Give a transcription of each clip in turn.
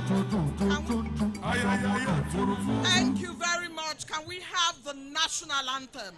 Thank you very much. Can we have the national anthem?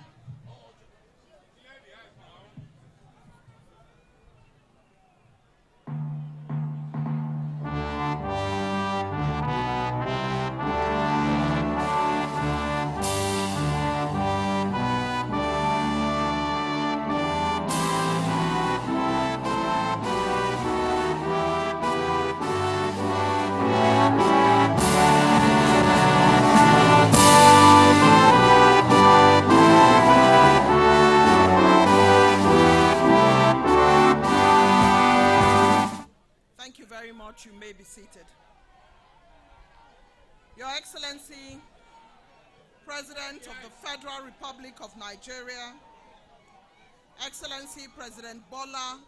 You may be seated. Your Excellency, President of the Federal Republic of Nigeria, Excellency President Bola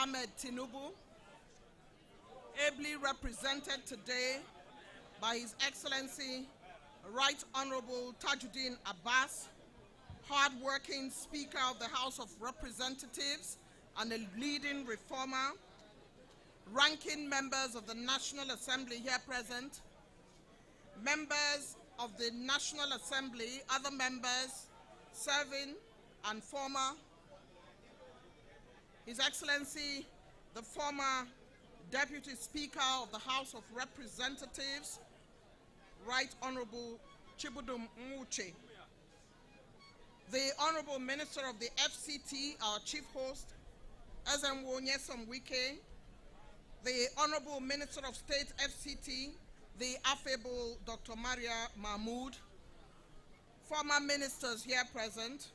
Ahmed Tinubu, ably represented today by His Excellency Right Honorable Tajuddin Abbas, hard-working Speaker of the House of Representatives and a leading reformer, ranking members of the National Assembly here present, members of the National Assembly, other members, serving and former, His Excellency, the former Deputy Speaker of the House of Representatives, Right Honorable Chibudum Nwuche, the Honorable Minister of the FCT, our Chief Host, Ezenwo Nyesom Wike, the Honorable Minister of State FCT, the affable Dr. Maria Mahmood, former ministers here present,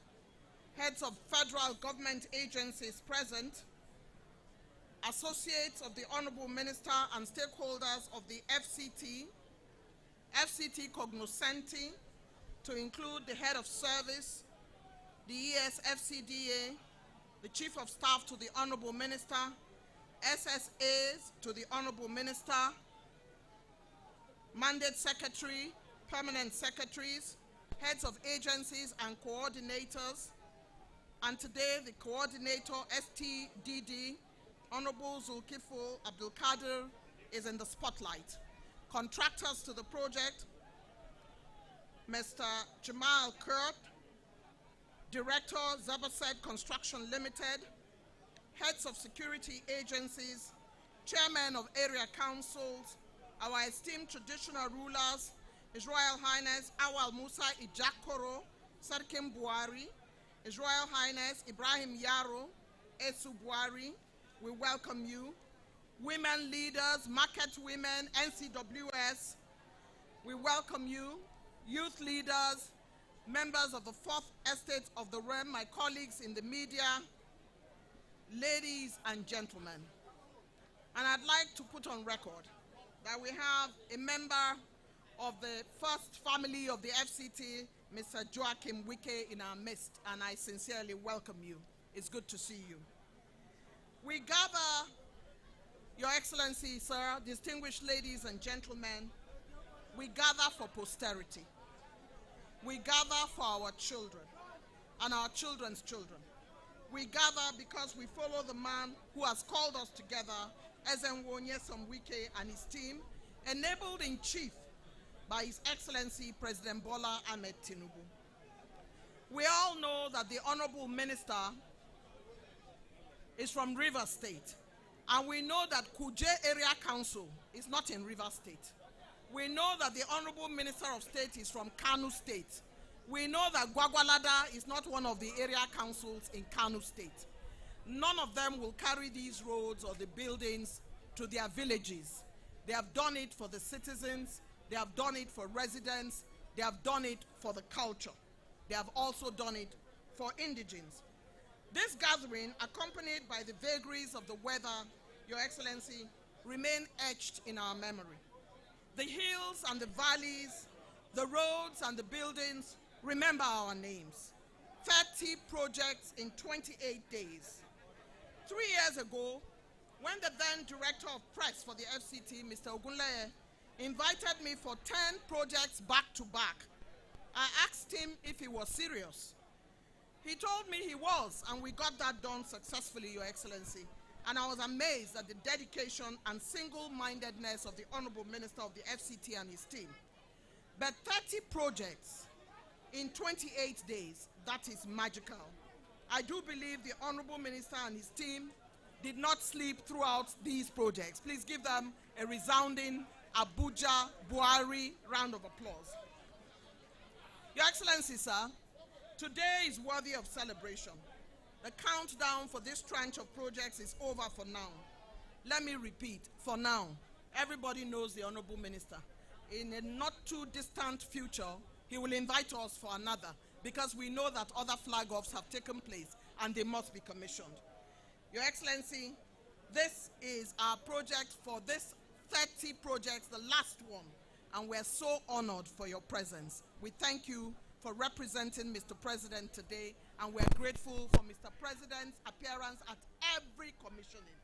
heads of federal government agencies present, associates of the Honorable Minister and stakeholders of the FCT, FCT cognoscenti, to include the head of service, the ESFCDA, the Chief of Staff to the Honorable Minister, SSAs to the Honorable Minister, Mandate Secretary, Permanent Secretaries, heads of agencies and coordinators, and today the coordinator, STDD, Honorable Zulkifil Abdul Qadir, is in the spotlight. Contractors to the project, Mr. Jamal Kurt, Director, Zabaset Construction Limited, heads of security agencies, chairmen of area councils, our esteemed traditional rulers, His Royal Highness Awal Musa Ijakoro, Sarkim Bwari, His Royal Highness Ibrahim Yaro, Esu Bwari, we welcome you. Women leaders, market women, NCWS, we welcome you. Youth leaders, members of the Fourth Estate of the Realm, my colleagues in the media, ladies and gentlemen. And I'd like to put on record that we have a member of the first family of the FCT, Mr. Joachim Wike, in our midst, and I sincerely welcome you. It's good to see you. We gather, Your Excellency, sir, distinguished ladies and gentlemen, we gather for posterity. We gather for our children and our children's children. We gather because we follow the man who has called us together, Ezenwo Nyesom Wike and his team, enabled in chief by His Excellency President Bola Ahmed Tinubu. We all know that the Honorable Minister is from River State, and we know that Kuje Area Council is not in River State. We know that the Honorable Minister of State is from Kano State. We know that Gwagwalada is not one of the area councils in Kano State. None of them will carry these roads or the buildings to their villages. They have done it for the citizens, they have done it for residents, they have done it for the culture. They have also done it for indigents. This gathering, accompanied by the vagaries of the weather, Your Excellency, remain etched in our memory. The hills and the valleys, the roads and the buildings remember our names. 30 projects in 28 days. 3 years ago, when the then Director of Press for the FCT, Mr. Ogunleye, invited me for 10 projects back to back, I asked him if he was serious. He told me he was, and we got that done successfully, Your Excellency. And I was amazed at the dedication and single-mindedness of the Honorable Minister of the FCT and his team. But 30 projects in 28 days, that is magical. I do believe the Honorable Minister and his team did not sleep throughout these projects. Please give them a resounding Abuja Bwari round of applause. Your Excellency, sir, today is worthy of celebration. The countdown for this tranche of projects is over for now. Let me repeat, for now. Everybody knows the Honorable Minister. In a not too distant future, he will invite us for another, because we know that other flag-offs have taken place and they must be commissioned. Your Excellency, this is our project for this 30 projects, the last one, and we're so honored for your presence. We thank you for representing Mr. President today, and we're grateful for Mr. President's appearance at every commissioning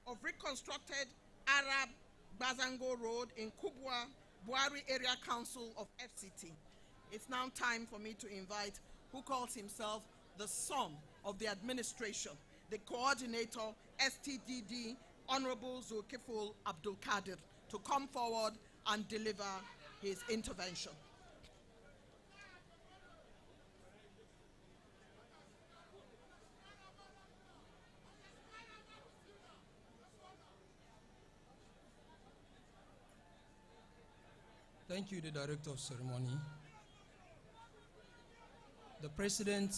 of reconstructed Arab Gbazango Road in Kubwa, Bwari Area Council of FCT. It's now time for me to invite who calls himself the son of the administration, the coordinator, STDD, Honorable Zulkifil Abdul Qadir, to come forward and deliver his intervention. Thank you, the Director of Ceremony. The President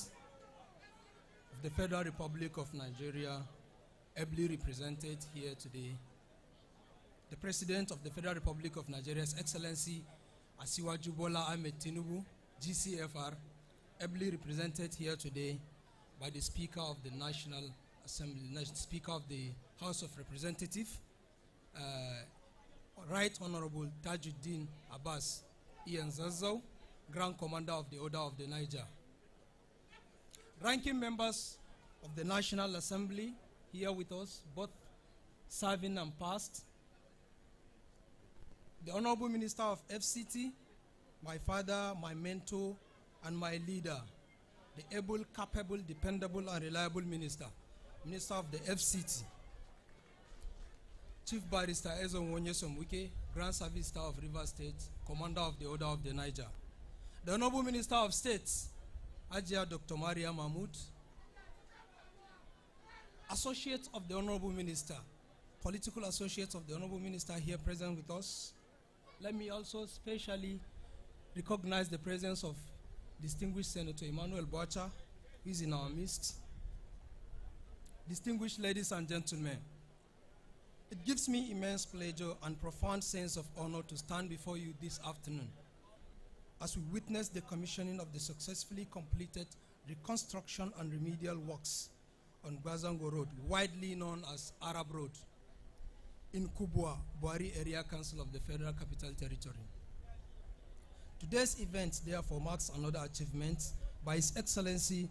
of the Federal Republic of Nigeria, ably represented here today. The President of the Federal Republic of Nigeria, His Excellency Asiwaju Bola Ahmed Tinubu, GCFR, ably represented here today by the Speaker of the National Assembly, Speaker of the House of Representatives, Right Honorable Tajuddin Abbas Ian Zazzau, Grand Commander of the Order of the Niger. Ranking members of the National Assembly here with us, both serving and past. The Honorable Minister of FCT, my father, my mentor, and my leader, the able, capable, dependable, and reliable Minister, Minister of the FCT, Chief Barrister Ezon Wonyesom-Wike, Grand Service Star of Rivers State, Commander of the Order of the Niger. The Honorable Minister of States, Ajia Dr. Maria Mahmoud, Associates of the Honorable Minister, political associates of the Honorable Minister here present with us. Let me also specially recognize the presence of distinguished Senator Emmanuel Boacha, who is in our midst. Distinguished ladies and gentlemen, it gives me immense pleasure and profound sense of honor to stand before you this afternoon as we witness the commissioning of the successfully completed reconstruction and remedial works on Gbazango Road, widely known as Arab Road, in Kubwa, Bwari Area Council of the Federal Capital Territory. Today's event, therefore, marks another achievement by His Excellency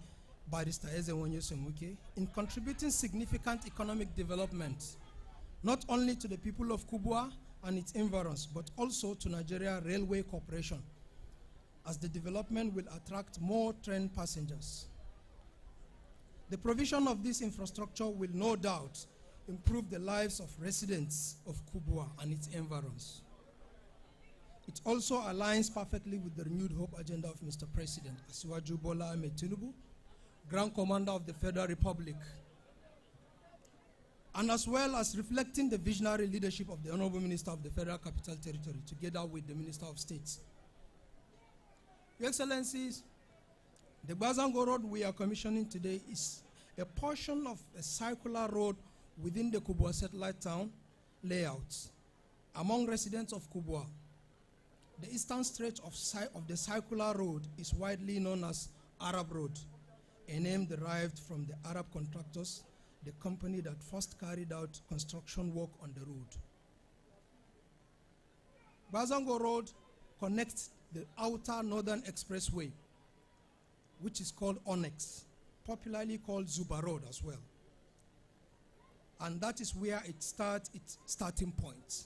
Barrister Ezon Wonyesom-Wike in contributing significant economic development, not only to the people of Kubwa and its environs, but also to Nigeria Railway Corporation, as the development will attract more train passengers. The provision of this infrastructure will no doubt improve the lives of residents of Kubwa and its environs. It also aligns perfectly with the renewed hope agenda of Mr. President Asiwaju Bola Ahmed Tinubu, Grand Commander of the Federal Republic, and as well as reflecting the visionary leadership of the Honorable Minister of the Federal Capital Territory, together with the Minister of State. Your Excellencies, the Gbazango Road we are commissioning today is a portion of a circular road within the Kubwa satellite town layout. Among residents of Kubwa, the eastern stretch of the circular road is widely known as Arab Road, a name derived from the Arab contractors, the company that first carried out construction work on the road. Gbazango Road connects the outer northern expressway, which is called Onyx, popularly called Zuba Road as well. And that is where it starts its starting point.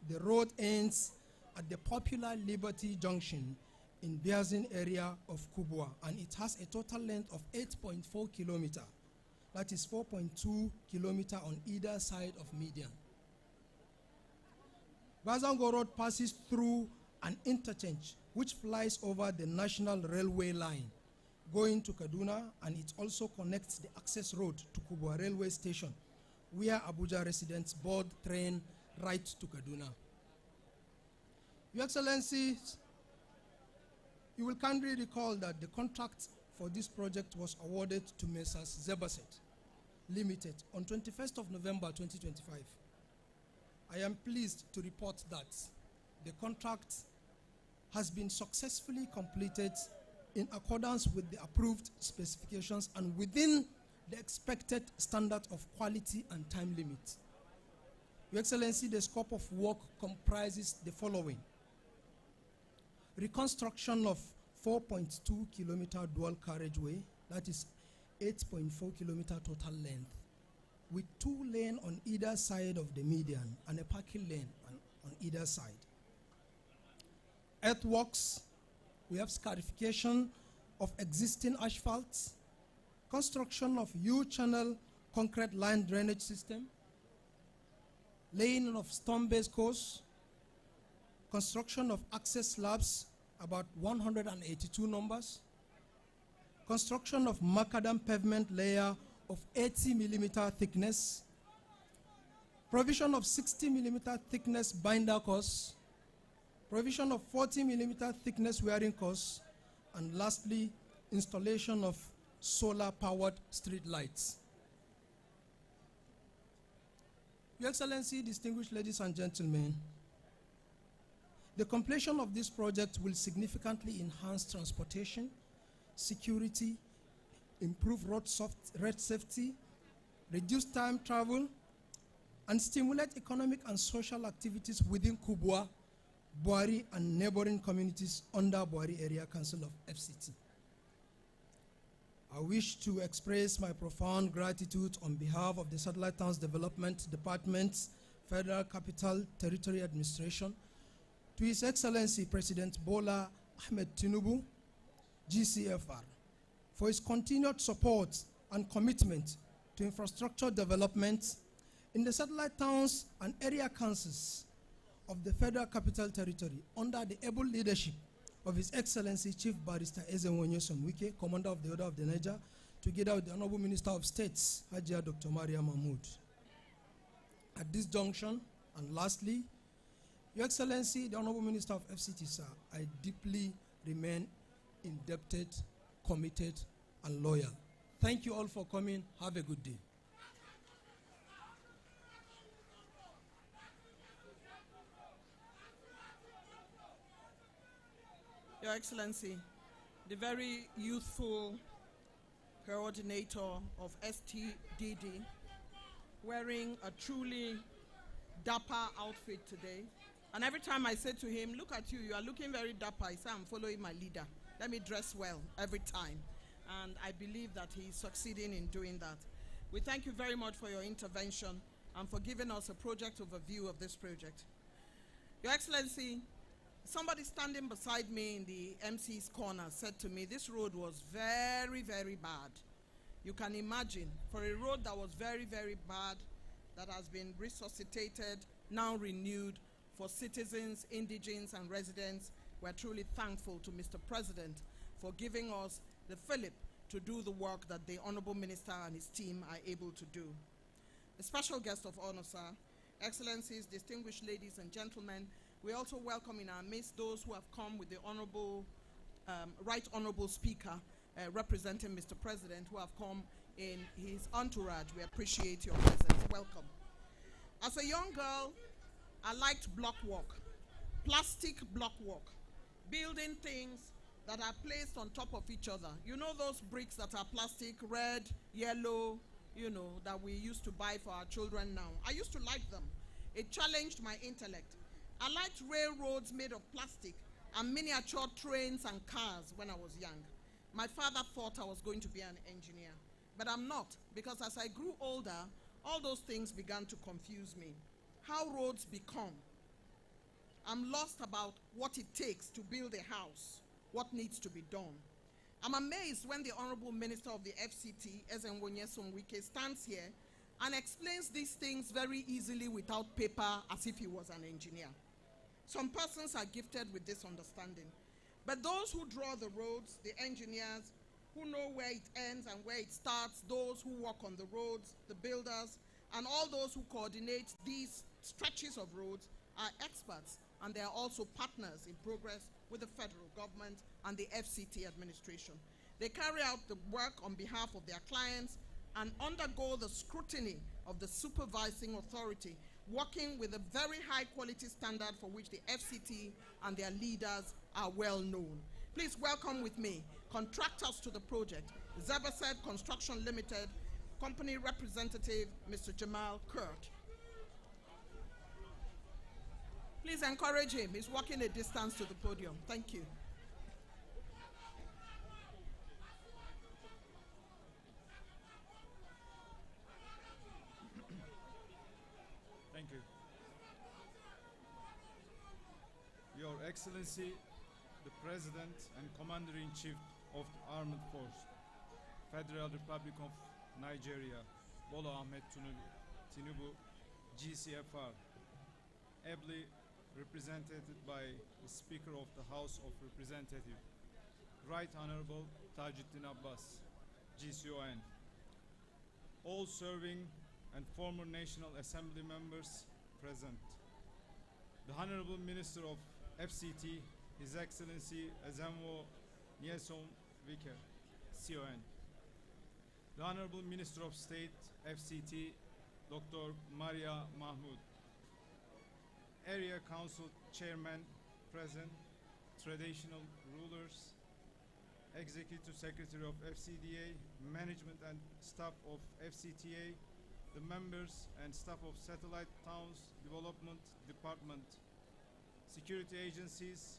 The road ends at the popular Liberty Junction in Biazin area of Kubwa, and it has a total length of 8.4 kilometers that is 4.2 kilometers on either side of median. Gbazango Road passes through an interchange which flies over the National Railway line going to Kaduna, and it also connects the access road to Kubwa railway station, where Abuja residents board train right to Kaduna. Your Excellencies, you will kindly recall that the contract for this project was awarded to Messrs. Zebaset Limited on 21st of November 2025. I am pleased to report that the contract has been successfully completed in accordance with the approved specifications and within the expected standard of quality and time limit. Your Excellency, the scope of work comprises the following: reconstruction of 4.2 kilometer dual carriageway, that is 8.4 kilometer total length, with 2 lanes on either side of the median and a parking lane on either side. Earthworks, we have scarification of existing asphalt, construction of U-channel concrete line drainage system, laying of stone-based course, construction of access slabs, about 182 numbers, construction of macadam pavement layer of 80 millimeter thickness, provision of 60 millimeter thickness binder course, provision of 40 millimeter thickness wearing course, and lastly, installation of solar-powered street lights. Your Excellency, distinguished ladies and gentlemen, the completion of this project will significantly enhance transportation, security, improve road safety, reduce time travel, and stimulate economic and social activities within Kubwa, Bwari, and neighboring communities under Bwari Area Council of FCT. I wish to express my profound gratitude on behalf of the Satellite Towns Development Department, Federal Capital Territory Administration, to His Excellency President Bola Ahmed Tinubu, GCFR, for his continued support and commitment to infrastructure development in the satellite towns and area councils of the Federal Capital Territory under the able leadership of His Excellency Chief Barrister Ezenwonye Somwike, Commander of the Order of the Niger, together with the Honorable Minister of States, Hajia Dr. Maria Mahmoud. At this junction, and lastly, Your Excellency, the Honorable Minister of FCT, sir, I deeply remain indebted, committed, and loyal. Thank you all for coming. Have a good day. Your Excellency, the very youthful coordinator of STDD, wearing a truly dapper outfit today. And every time I say to him, look at you, you are looking very dapper, I say, I'm following my leader. Let me dress well every time. And I believe that he's succeeding in doing that. We thank you very much for your intervention and for giving us a project overview of this project. Your Excellency, somebody standing beside me in the MC's corner said to me, this road was very, very bad. You can imagine, for a road that was very, very bad, that has been resuscitated, now renewed for citizens, indigents, and residents, we're truly thankful to Mr. President for giving us the fillip to do the work that the Honorable Minister and his team are able to do. A special guest of honor, sir, Excellencies, distinguished ladies and gentlemen, we also welcome in our midst those who have come with the Honorable, Right Honorable Speaker representing Mr. President, who have come in his entourage. We appreciate your presence. Welcome. As a young girl, I liked block work, plastic block work, building things that are placed on top of each other. You know those bricks that are plastic, red, yellow, you know, that we used to buy for our children now. I used to like them. It challenged my intellect. I liked railroads made of plastic and miniature trains and cars when I was young. My father thought I was going to be an engineer, but I'm not, because as I grew older, all those things began to confuse me. How roads become. I'm lost about what it takes to build a house, what needs to be done. I'm amazed when the Honorable Minister of the FCT, Ezenwonyesom Wike, stands here and explains these things very easily without paper as if he was an engineer. Some persons are gifted with this understanding. But those who draw the roads, the engineers, who know where it ends and where it starts, those who work on the roads, the builders, and all those who coordinate these stretches of roads are experts, and they are also partners in progress with the federal government and the FCT administration. They carry out the work on behalf of their clients and undergo the scrutiny of the supervising authority, working with a very high quality standard for which the FCT and their leaders are well known. Please welcome with me contractors to the project, Zeberset Construction Limited, company representative, Mr. Jamal Kurt. Please encourage him. He's walking a distance to the podium. Thank you. Thank you. Your Excellency, the President and Commander-in-Chief of the Armed Force, Federal Republic of Nigeria, Bola Ahmed Tinubu, GCFR, ably represented by the Speaker of the House of Representatives, Right Honorable Tajuddin Abbas, GCON, all serving and former National Assembly members present, the Honorable Minister of FCT, His Excellency Ezenwonyesom Wike, CON, the Honorable Minister of State, FCT, Dr. Maria Mahmoud, Area Council Chairman present, traditional rulers, Executive Secretary of FCDA, management and staff of FCTA, the members and staff of Satellite Towns Development Department, security agencies,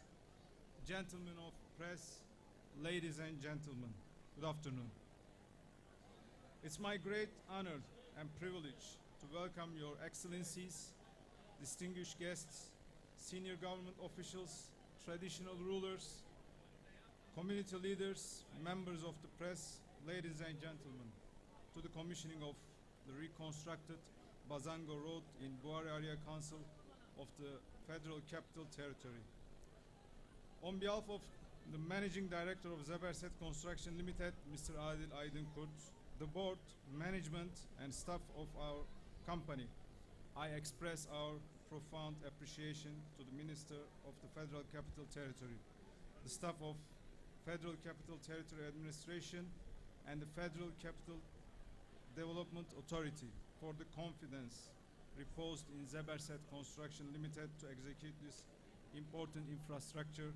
gentlemen of press, ladies and gentlemen, good afternoon. It's my great honor and privilege to welcome your excellencies, distinguished guests, senior government officials, traditional rulers, community leaders, members of the press, ladies and gentlemen, to the commissioning of the reconstructed Gbazango Road in Bwari Area Council of the Federal Capital Territory. On behalf of the Managing Director of Zeberset Construction Limited, Mr. Adil Aydın Kurt, the board, management, and staff of our company, I express our profound appreciation to the Minister of the Federal Capital Territory, the staff of Federal Capital Territory Administration, and the Federal Capital Development Authority for the confidence reposed in Zeberset Construction Limited to execute this important infrastructure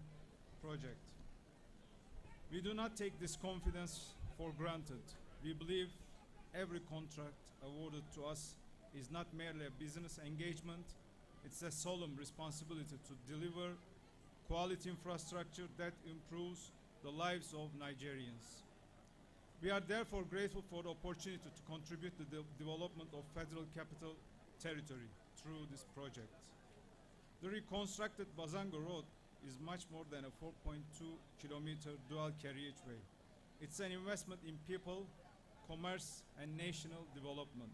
project. We do not take this confidence for granted. We believe every contract awarded to us is not merely a business engagement, it's a solemn responsibility to deliver quality infrastructure that improves the lives of Nigerians. We are therefore grateful for the opportunity to contribute to the development of Federal Capital Territory through this project. The reconstructed Gbazango Road is much more than a 4.2-kilometer dual carriageway. It's an investment in people, commerce, and national development.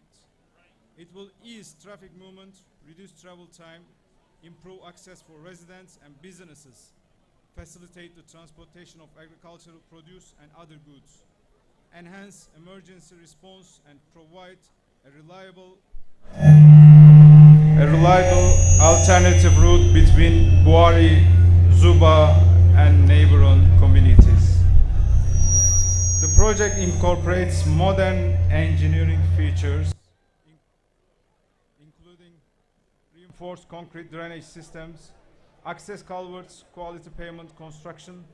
It will ease traffic movement, reduce travel time, improve access for residents and businesses, facilitate the transportation of agricultural produce and other goods, enhance emergency response, and provide a reliable alternative route between Bwari, Zuba, and neighboring communities. The project incorporates modern engineering features, including reinforced concrete drainage systems, access culverts, quality pavement construction,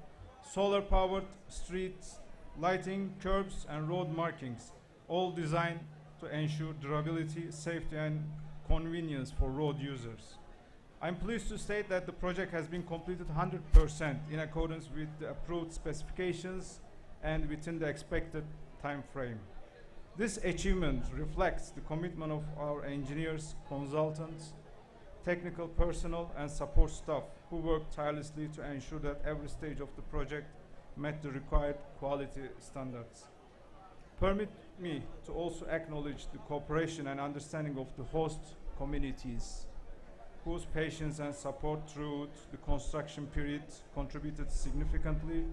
solar-powered streets, lighting, curbs, and road markings, all designed to ensure durability, safety, and convenience for road users. I'm pleased to state that the project has been completed 100% in accordance with the approved specifications and within the expected time frame. This achievement reflects the commitment of our engineers, consultants, technical personnel, and support staff who work tirelessly to ensure that every stage of the project met the required quality standards. Permit me to also acknowledge the cooperation and understanding of the host communities, whose patience and support throughout the construction period contributed significantly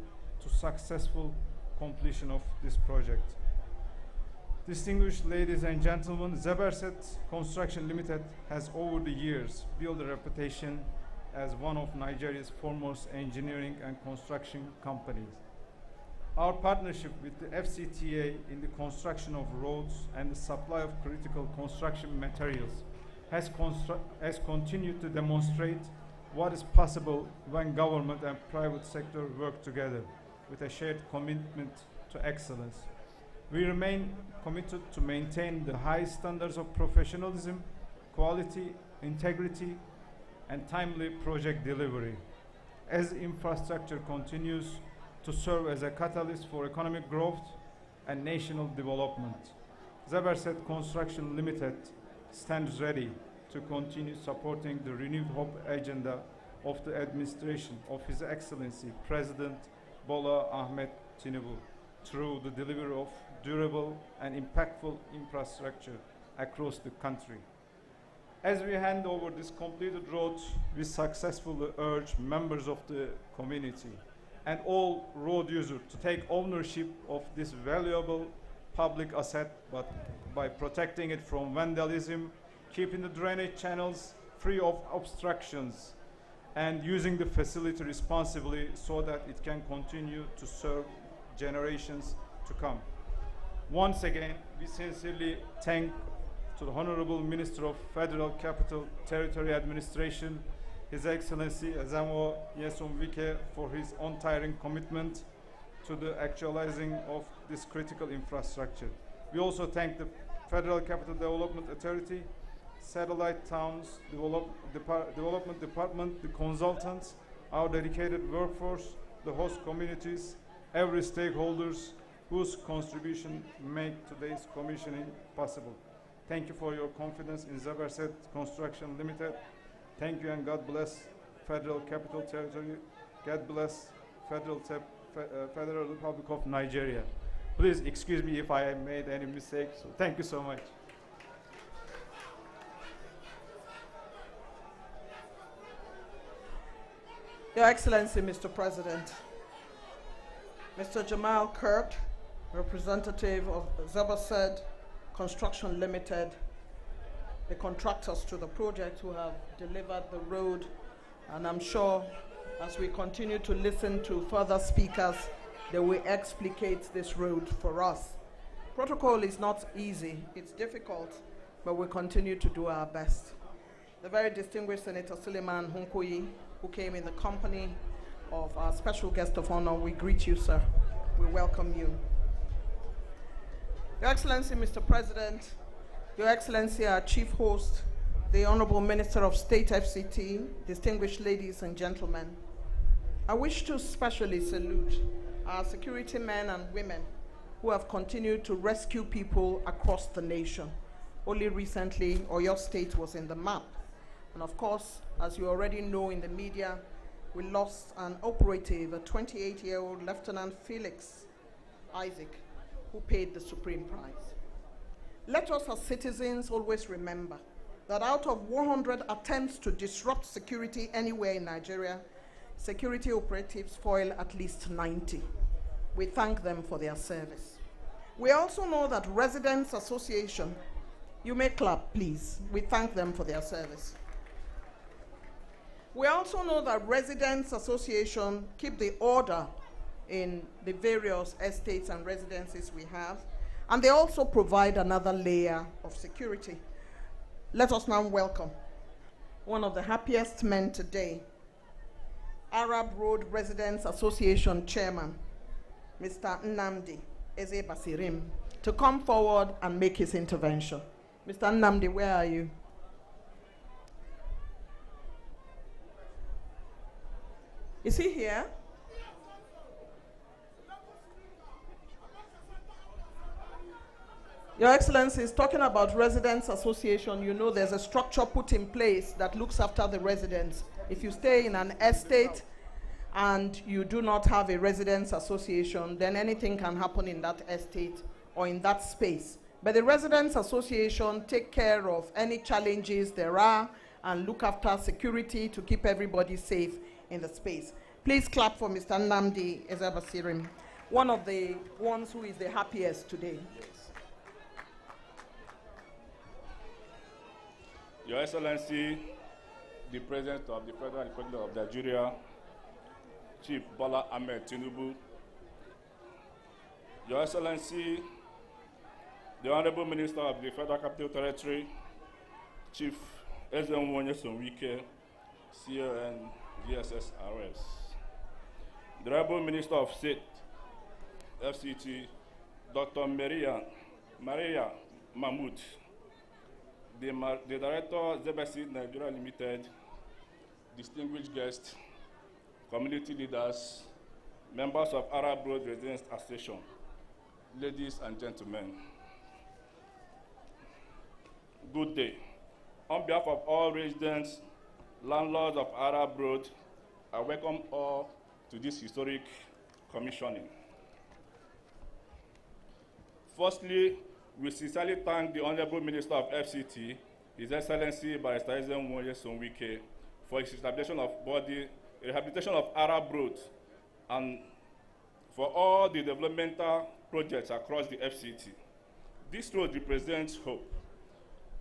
to successful completion of this project. Distinguished ladies and gentlemen, Zeberset Construction Limited has over the years built a reputation as one of Nigeria's foremost engineering and construction companies. Our partnership with the FCTA in the construction of roads and the supply of critical construction materials has continued to demonstrate what is possible when government and private sector work together with a shared commitment to excellence. We remain committed to maintain the high standards of professionalism, quality, integrity, and timely project delivery as infrastructure continues to serve as a catalyst for economic growth and national development. Zeberset Construction Limited stands ready to continue supporting the renewed hope agenda of the administration of His Excellency President Bola Ahmed Tinubu through the delivery of durable and impactful infrastructure across the country. As we hand over this completed road, we successfully urge members of the community and all road users to take ownership of this valuable public asset, but by protecting it from vandalism, keeping the drainage channels free of obstructions, and using the facility responsibly so that it can continue to serve generations to come. Once again, we sincerely thank to the Honorable Minister of Federal Capital Territory Administration, His Excellency Ezemo Nyesom Wike, for his untiring commitment to the actualizing of this critical infrastructure. We also thank the Federal Capital Development Authority, Satellite Towns Development Department, the consultants, our dedicated workforce, the host communities, every stakeholders whose contribution make today's commissioning possible. Thank you for your confidence in Zeberset Construction Limited. Thank you and God bless Federal Capital Territory. God bless Federal Republic of Nigeria. Please excuse me if I made any mistakes. So thank you so much. Your Excellency, Mr. President, Mr. Jamal Kirk, representative of Zeberset Construction Limited, the contractors to the project who have delivered the road, and I'm sure as we continue to listen to further speakers, they will explicate this road for us. Protocol is not easy, it's difficult, but we continue to do our best. The very distinguished Senator Suleiman Hunkoyi, who came in the company of our special guest of honor, we greet you, sir. We welcome you. Your Excellency, Mr. President, Your Excellency, our Chief Host, the Honorable Minister of State FCT, distinguished ladies and gentlemen, I wish to specially salute our security men and women who have continued to rescue people across the nation. Only recently, Oyo State was in the map. And of course, as you already know in the media, we lost an operative, a 28-year-old Lieutenant Felix Isaac, who paid the supreme price. Let us as citizens always remember that out of 100 attempts to disrupt security anywhere in Nigeria, security operatives foil at least 90. We thank them for their service. We also know that Residents Association, you may clap, please. We thank them for their service. We also know that Residents Association keep the order in the various estates and residences we have, and they also provide another layer of security. Let us now welcome one of the happiest men today, Arab Road Residents Association Chairman, Mr. Nnamdi Eze Basirim, to come forward and make his intervention. Mr. Nnamdi, where are you? Is he here? Your Excellency is talking about Residents Association. You know there's a structure put in place that looks after the residents. If you stay in an estate and you do not have a residents association, then anything can happen in that estate or in that space. But the residents association take care of any challenges there are and look after security to keep everybody safe in the space. Please clap for Mr. Nnamdi Ezebasirim, one of the ones who is the happiest today. Your Excellency, the President of the Federal Republic of Nigeria, Chief Bola Ahmed Tinubu, Your Excellency, the Honorable Minister of the Federal Capital Territory, Chief Ezenwonye Sonwike, CON DSSRS, the Honorable Minister of State, FCT, Dr. Maria Mahmoud, the Director, Zebesi Nigeria Limited, distinguished guests, community leaders, members of Arab Road Residents Association, ladies and gentlemen, good day. On behalf of all residents, landlords of Arab Road, I welcome all to this historic commissioning. Firstly, we sincerely thank the Honorable Minister of FCT, His Excellency Barrister Ezenwonye Sonwike, for his establishment of body, rehabilitation of Arab Road, and for all the developmental projects across the FCT. This road represents hope,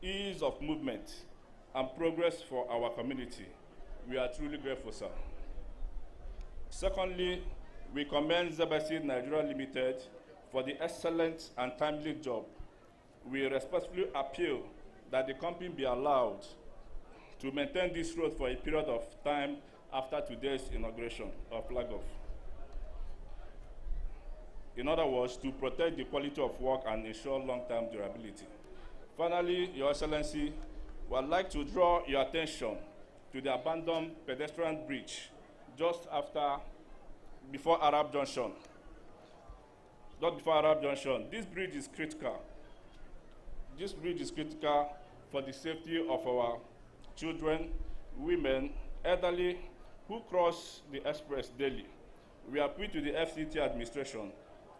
ease of movement, and progress for our community. We are truly grateful, sir. Secondly, we commend Zebesi Nigeria Limited for the excellent and timely job. We respectfully appeal that the company be allowed to maintain this road for a period of time after today's inauguration or flag off. In other words, to protect the quality of work and ensure long-term durability. Finally, Your Excellency, we would like to draw your attention to the abandoned pedestrian bridge just before Arab Junction. Just before Arab Junction. This bridge is critical. This bridge is critical for the safety of our children, women, elderly who cross the express daily. We appeal to the FCT administration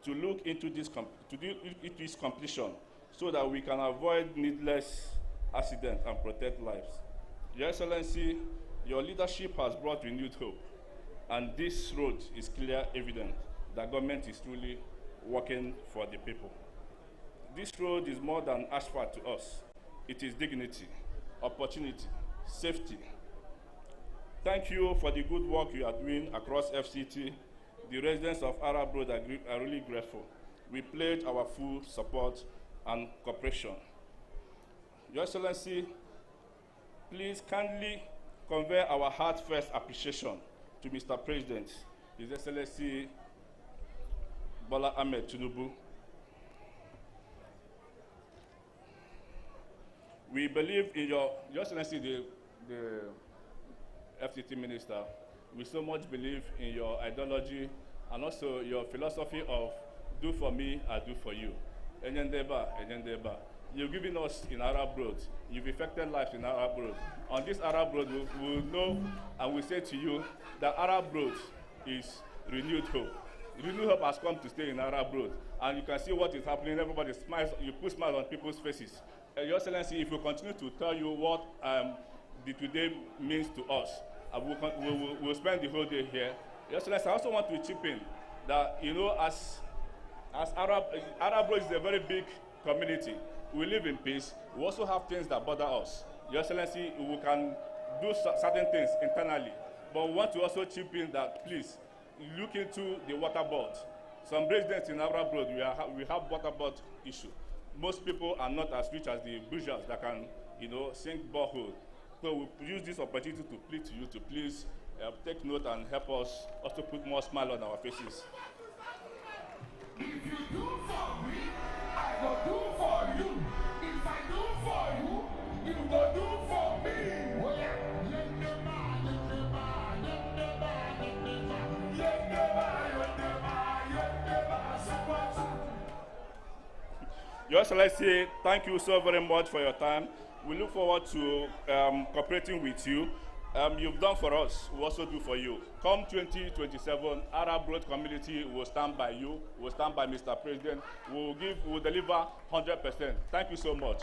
to look into this completion so that we can avoid needless accidents and protect lives. Your Excellency, your leadership has brought renewed hope, and this road is clear evidence that government is truly working for the people. This road is more than asphalt to us. It is dignity, opportunity, safety. Thank you for the good work you are doing across FCT. The residents of Arab Road are really grateful. We pledge our full support and cooperation. Your Excellency, please kindly convey our heartfelt appreciation to Mr. President, His Excellency Bola Ahmed Tinubu. We believe in Your Excellency, the FCT Minister. We so much believe in your ideology and also your philosophy of do for me, I do for you. Enyendeba, enyendeba. You've given us in Arab Road. You've affected lives in Arab Road. On this Arab Road, we will know and we say to you that Arab Road is renewed hope. Renewed hope has come to stay in Arab Road. And you can see what is happening. Everybody smiles. You put smiles on people's faces. Your Excellency, if we continue to tell you what the today means to us, we'll spend the whole day here. Your Excellency, I also want to chip in that, you know, as Arab Road is a very big community. We live in peace. We also have things that bother us. Your Excellency, we can do certain things internally, but we want to also chip in that, please, look into the water board. Some residents in Arab Road, we have water board issue. Most people are not as rich as the bourgeois that can, you know, sink borehole. So we use this opportunity to plead to you to please take note and help us also put more smile on our faces. If you do for me, I will do for you. If I do for you, you will do for me. Your Excellency, thank you so very much for your time. We look forward to cooperating with you. you've done for us, we also do for you. Come 2027, Arab Road community will stand by you, will stand by Mr. President, will deliver 100%. Thank you so much.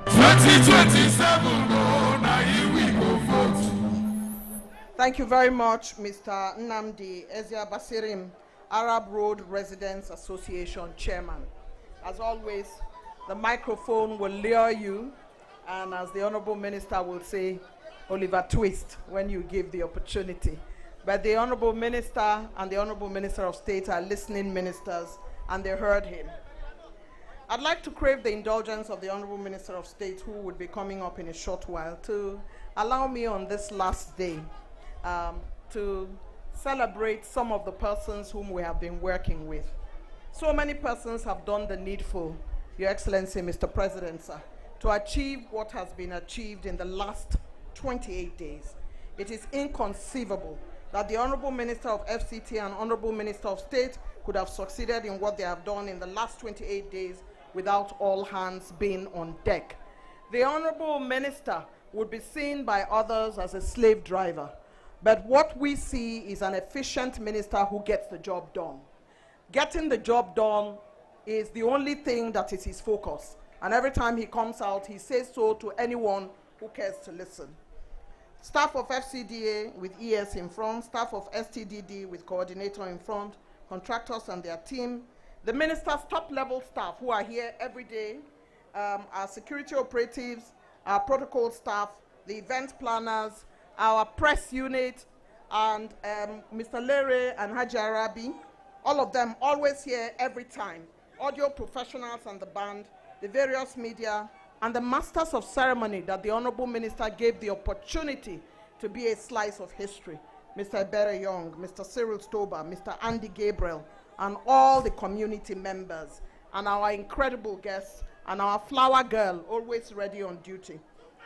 2027, now here we go vote. Thank you very much, Mr. Nnamdi Ezia Basirim, Arab Road Residents Association Chairman. As always, the microphone will lure you, and as the Honorable Minister will say, Oliver Twist, when you give the opportunity. But the Honorable Minister and the Honorable Minister of State are listening ministers, and they heard him. I'd like to crave the indulgence of the Honorable Minister of State, who will be coming up in a short while, to allow me on this last day to celebrate some of the persons whom we have been working with. So many persons have done the needful, Your Excellency, Mr. President, sir, to achieve what has been achieved in the last 28 days. It is inconceivable that the Honorable Minister of FCT and Honorable Minister of State could have succeeded in what they have done in the last 28 days without all hands being on deck. The Honorable Minister would be seen by others as a slave driver, but what we see is an efficient minister who gets the job done. Getting the job done is the only thing that is his focus, and every time he comes out, he says so to anyone who cares to listen. Staff of FCDA with ES in front, staff of STDD with coordinator in front, contractors and their team, the minister's top-level staff who are here every day, our security operatives, our protocol staff, the event planners, our press unit, and Mr. Lere and Haji Arabi, all of them always here every time, audio professionals and the band, the various media, and the masters of ceremony that the Honorable Minister gave the opportunity to be a slice of history, Mr. Ebere Young, Mr. Cyril Stober, Mr. Andy Gabriel, and all the community members, and our incredible guests, and our flower girl, always ready on duty.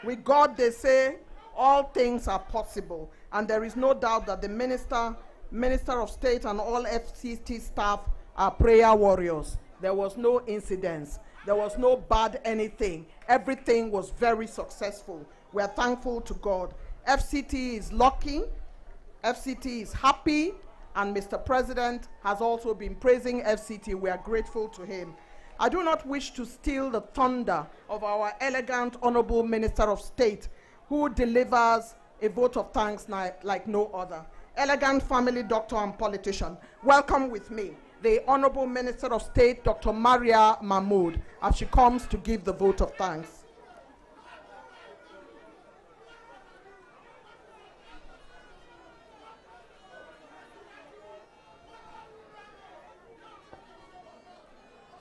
With God, they say, all things are possible, and there is no doubt that the Minister of State and all FCT staff are prayer warriors. There was no incidents. There was no bad anything. Everything was very successful. We are thankful to God. FCT is lucky. FCT is happy. And Mr. President has also been praising FCT. We are grateful to him. I do not wish to steal the thunder of our elegant, honorable Minister of State, who delivers a vote of thanks like no other. Elegant family doctor and politician, welcome with me the Honorable Minister of State, Dr. Maria Mahmood, as she comes to give the vote of thanks.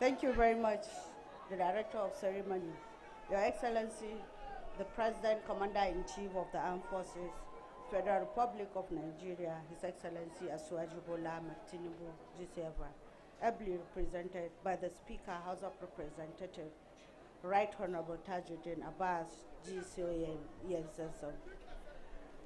Thank you very much, the Director of Ceremony, Your Excellency, the President, Commander-in-Chief of the Armed Forces, Federal Republic of Nigeria, His Excellency Asuwaju Bola Ahmed Tinubu, GCFR, ably represented by the Speaker, House of Representatives, Right Honorable Tajuddin Abbas, GCON, ESSO.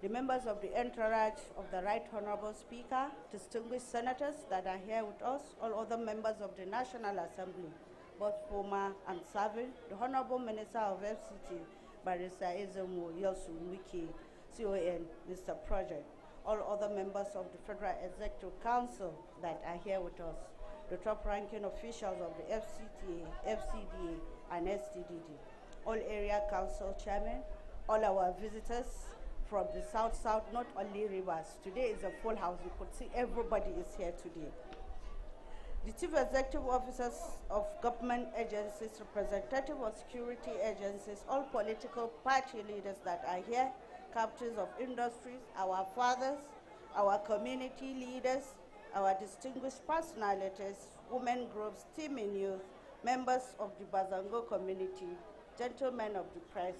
The members of the entourage of the Right Honorable Speaker, distinguished senators that are here with us, all other members of the National Assembly, both former and serving, the Honorable Minister of FCT, Barrister Ezemu Yosu Wiki, CON, Mr. Project, all other members of the Federal Executive Council that are here with us, the top-ranking officials of the FCTA, FCDA, and STDD, all area council chairmen, all our visitors from the south, not only rivers. Today is a full house. You could see everybody is here today. The chief executive officers of government agencies, representative of security agencies, all political party leaders that are here, captains of industries, our fathers, our community leaders, our distinguished personalities, women groups, team in youth, members of the Gbazango community, gentlemen of the press,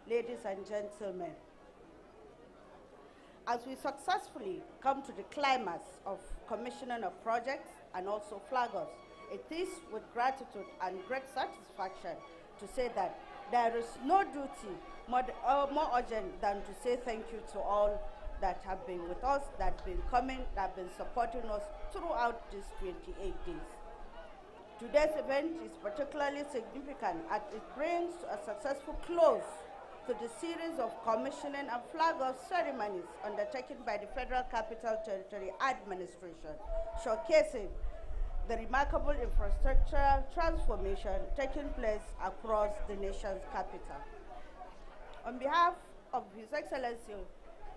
ladies and gentlemen. As we successfully come to the climax of commissioning of projects and also flaggers, it is with gratitude and great satisfaction to say that there is no duty more urgent than to say thank you to all that have been with us, that have been coming, that have been supporting us throughout these 28 days. Today's event is particularly significant as it brings a successful close to the series of commissioning and flag-off ceremonies undertaken by the Federal Capital Territory Administration, showcasing the remarkable infrastructural transformation taking place across the nation's capital. On behalf of His Excellency,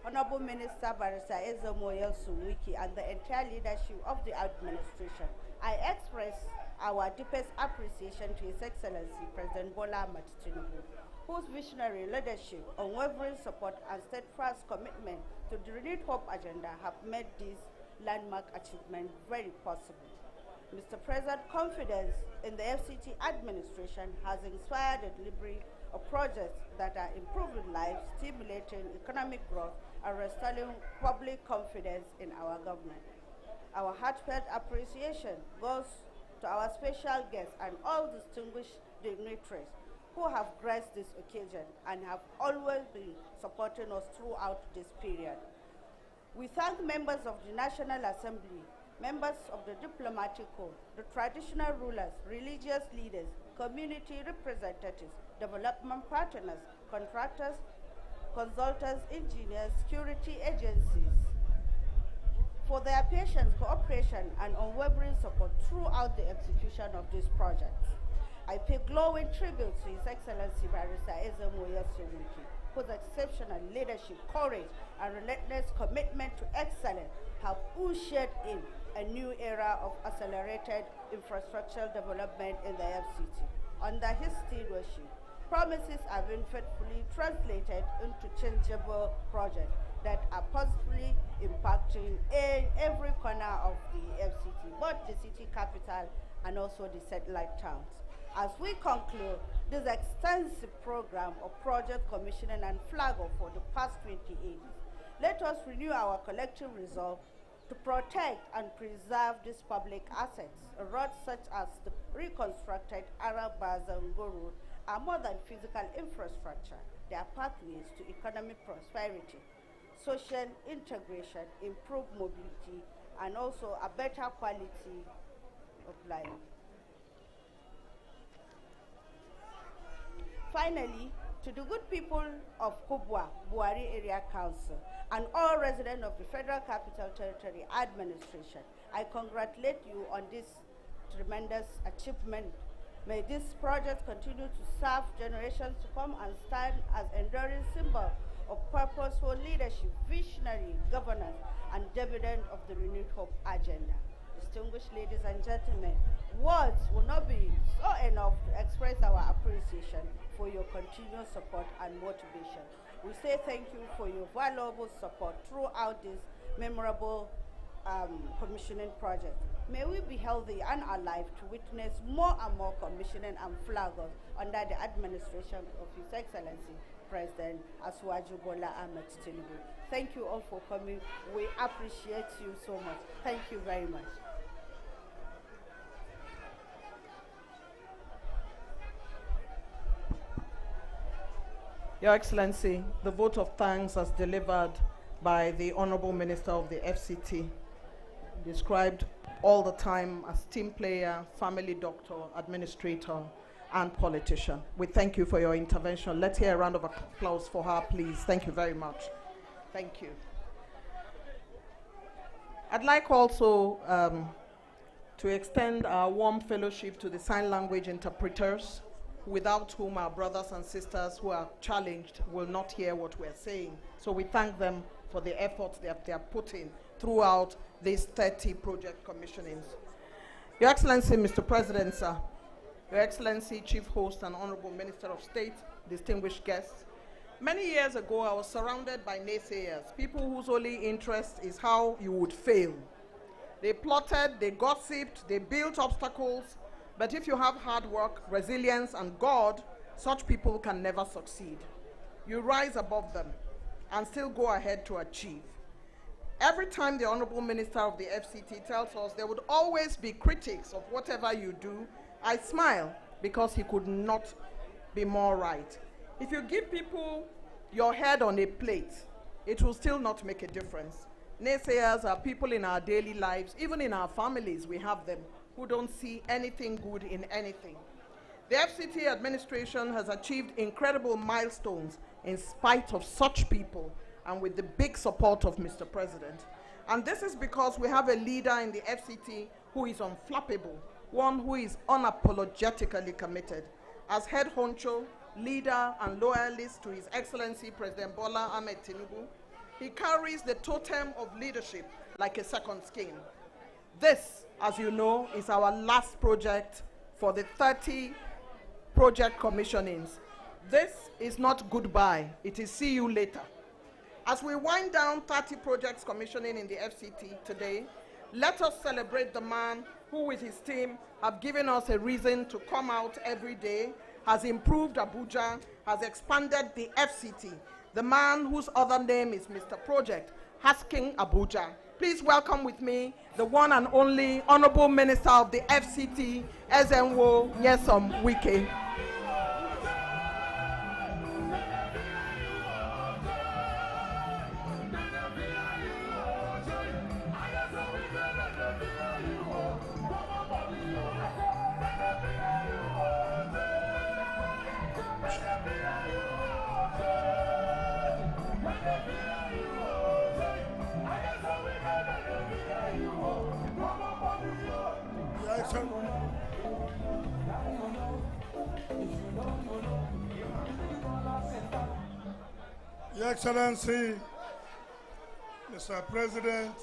Honorable Minister Barrister Ezemoyel Suwiki and the entire leadership of the administration, I express our deepest appreciation to His Excellency President Bola Ahmed Tinubu, whose visionary leadership, unwavering support, and steadfast commitment to the renewed hope agenda have made this landmark achievement very possible. Mr. President, confidence in the FCT administration has inspired the delivery of projects that are improving lives, stimulating economic growth, and restoring public confidence in our government. Our heartfelt appreciation goes to our special guests and all distinguished dignitaries who have graced this occasion and have always been supporting us throughout this period. We thank members of the National Assembly, members of the Diplomatic Corps, the traditional rulers, religious leaders, community representatives, development partners, contractors, consultants, engineers, security agencies, for their patience, cooperation, and unwavering support throughout the execution of this project. I pay glowing tribute to His Excellency Barrister Ezemoyel Suwiki, whose exceptional leadership, courage, and relentless commitment to excellence have ushered in a new era of accelerated infrastructural development in the FCT. Under his stewardship, promises have been faithfully translated into changeable projects that are positively impacting every corner of the FCT, both the city capital and also the satellite towns. As we conclude this extensive program of project commissioning and flag-off for the past 20 years, let us renew our collective resolve to protect and preserve these public assets. Roads such as the reconstructed Gbazango road are more than physical infrastructure. They are pathways to economic prosperity, social integration, improved mobility, and also a better quality of life. Finally, to the good people of Kubwa, Bwari Area Council, and all residents of the Federal Capital Territory Administration, I congratulate you on this tremendous achievement. May this project continue to serve generations to come and stand as enduring symbol of purposeful leadership, visionary governance, and dividend of the renewed hope agenda. Distinguished ladies and gentlemen, words will not be so enough to express our appreciation for your continued support and motivation. We say thank you for your valuable support throughout this memorable commissioning project. May we be healthy and alive to witness more and more commissioning and flag-off under the administration of His Excellency President Asiwaju Bola Ahmed Tinubu. Thank you all for coming. We appreciate you so much. Thank you very much. Your Excellency, the vote of thanks as delivered by the Honorable Minister of the FCT, described all the time as team player, family doctor, administrator, and politician. We thank you for your intervention. Let's hear a round of applause for her, please. Thank you very much. Thank you. I'd like also to extend our warm fellowship to the sign language interpreters, without whom our brothers and sisters who are challenged will not hear what we're saying. So we thank them for the efforts that they are putting throughout these 30 project commissionings. Your Excellency, Mr. President, sir, Your Excellency, Chief Host and Honorable Minister of State, distinguished guests, many years ago I was surrounded by naysayers, people whose only interest is how you would fail. They plotted, they gossiped, they built obstacles, but if you have hard work, resilience, and God, such people can never succeed. You rise above them and still go ahead to achieve. Every time the Honorable Minister of the FCT tells us there would always be critics of whatever you do, I smile because he could not be more right. If you give people your head on a plate, it will still not make a difference. Naysayers are people in our daily lives, even in our families, we have them, who don't see anything good in anything. The FCT administration has achieved incredible milestones in spite of such people and with the big support of Mr. President. And this is because we have a leader in the FCT who is unflappable, one who is unapologetically committed. As head honcho, leader, and loyalist to His Excellency President Bola Ahmed Tinubu, he carries the totem of leadership like a second skin. This, as you know, is our last project for the 30 project commissionings. This is not goodbye, it is see you later. As we wind down 30 projects commissioning in the FCT today, let us celebrate the man who with his team have given us a reason to come out every day, has improved Abuja, has expanded the FCT, the man whose other name is Mr. Project, Hasking Abuja. Please welcome with me the one and only Honorable Minister of the FCT, Ezenwo Nyesom Wike. Your Excellency, Mr. President,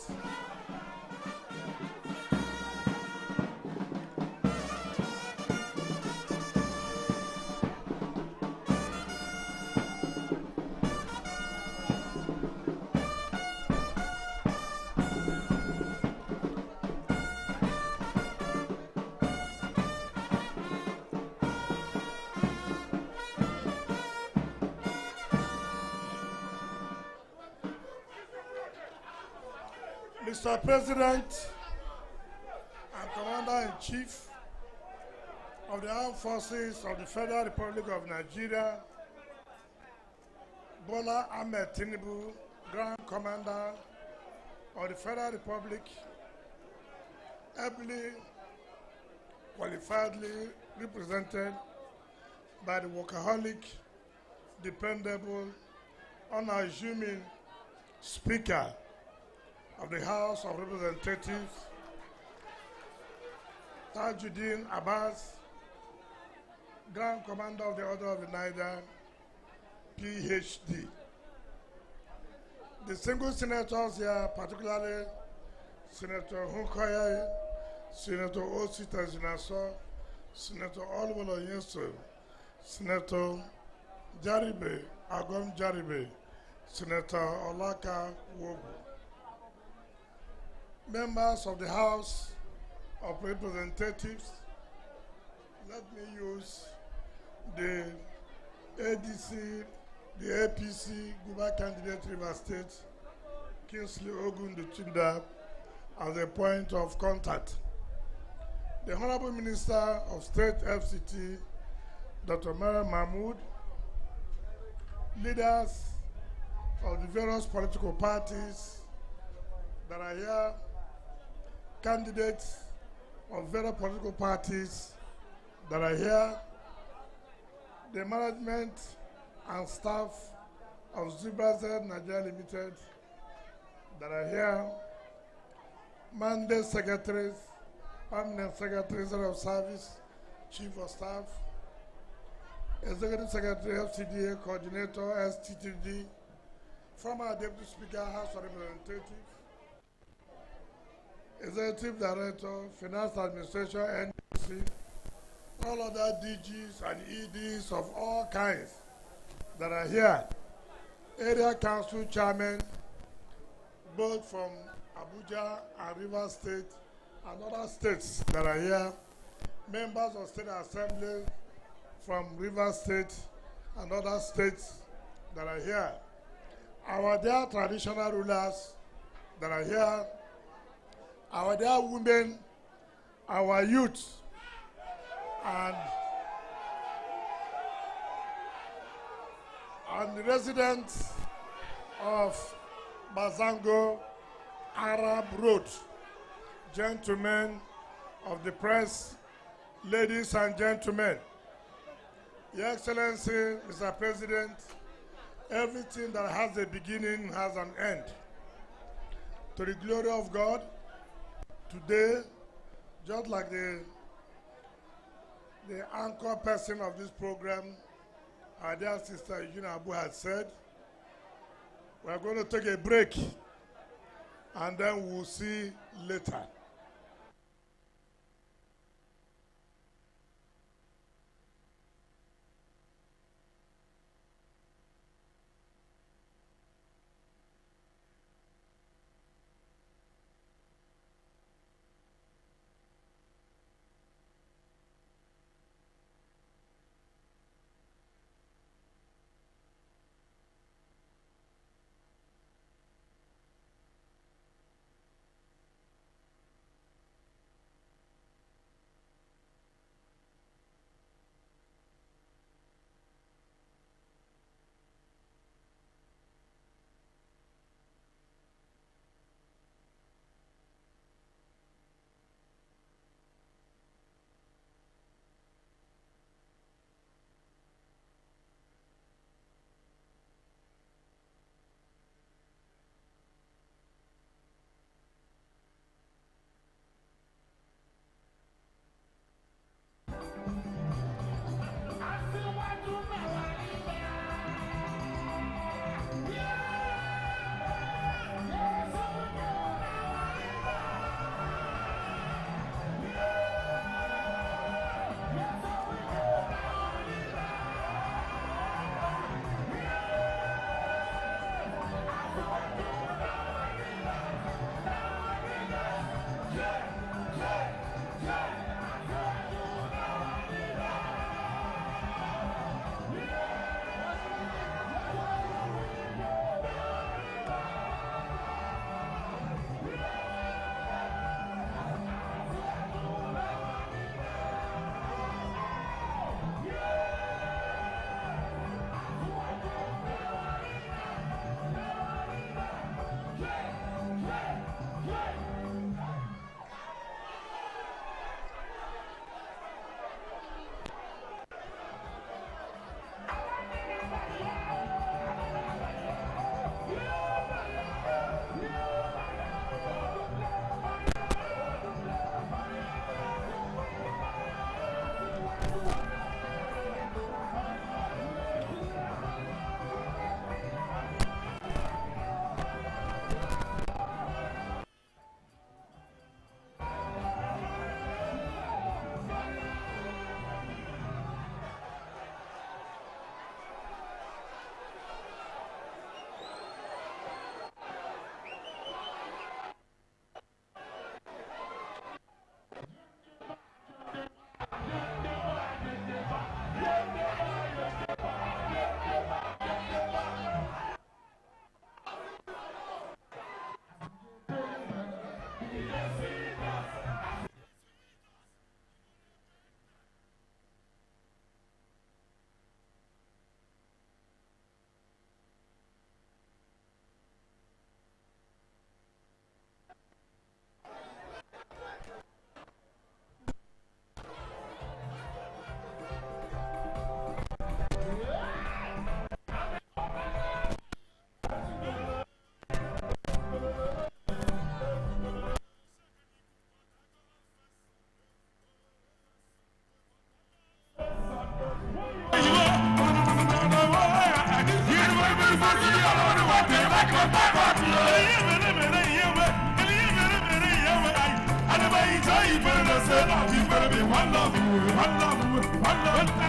Mr. President and Commander-in-Chief of the Armed Forces of the Federal Republic of Nigeria, Bola Ahmed Tinubu, Grand Commander of the Federal Republic, ably, qualifiedly represented by the workaholic, dependable, unassuming Speaker of the House of Representatives, Tajuddin Abbas, Grand Commander of the Order of the Niger, PhD. The single senators here, particularly Senator Hunkoya, Senator Osita Zinaso, Senator Olwolo Yeso, Senator Jaribe, Agom Jaribe, Senator Olaka Wogu. Members of the House of Representatives, let me use the ADC, the APC Guba candidate River State, Kingsley Ogunduchimda, as a point of contact. The Honorable Minister of State FCT, Dr. Mara Mahmood, leaders of the various political parties that are here, candidates of various political parties that are here, the management and staff of Gbazango Nigeria Limited that are here, mandate secretaries, permanent secretaries of service, chief of staff, executive secretary, FCDA, coordinator, STTD, former deputy speaker, House of Representatives, Executive Director, Finance Administration, NDC, all other DGs and EDs of all kinds that are here, area council chairmen, both from Abuja and Rivers State and other states that are here, members of State Assembly from Rivers State and other states that are here, our dear traditional rulers that are here, our dear women, our youth, and the residents of Gbazango Arab Road, gentlemen, of the press, ladies and gentlemen, Your Excellency, Mr. President, everything that has a beginning has an end. To the glory of God, today, just like the anchor person of this program, our dear sister Yuli had said, we are going to take a break and then we'll see later.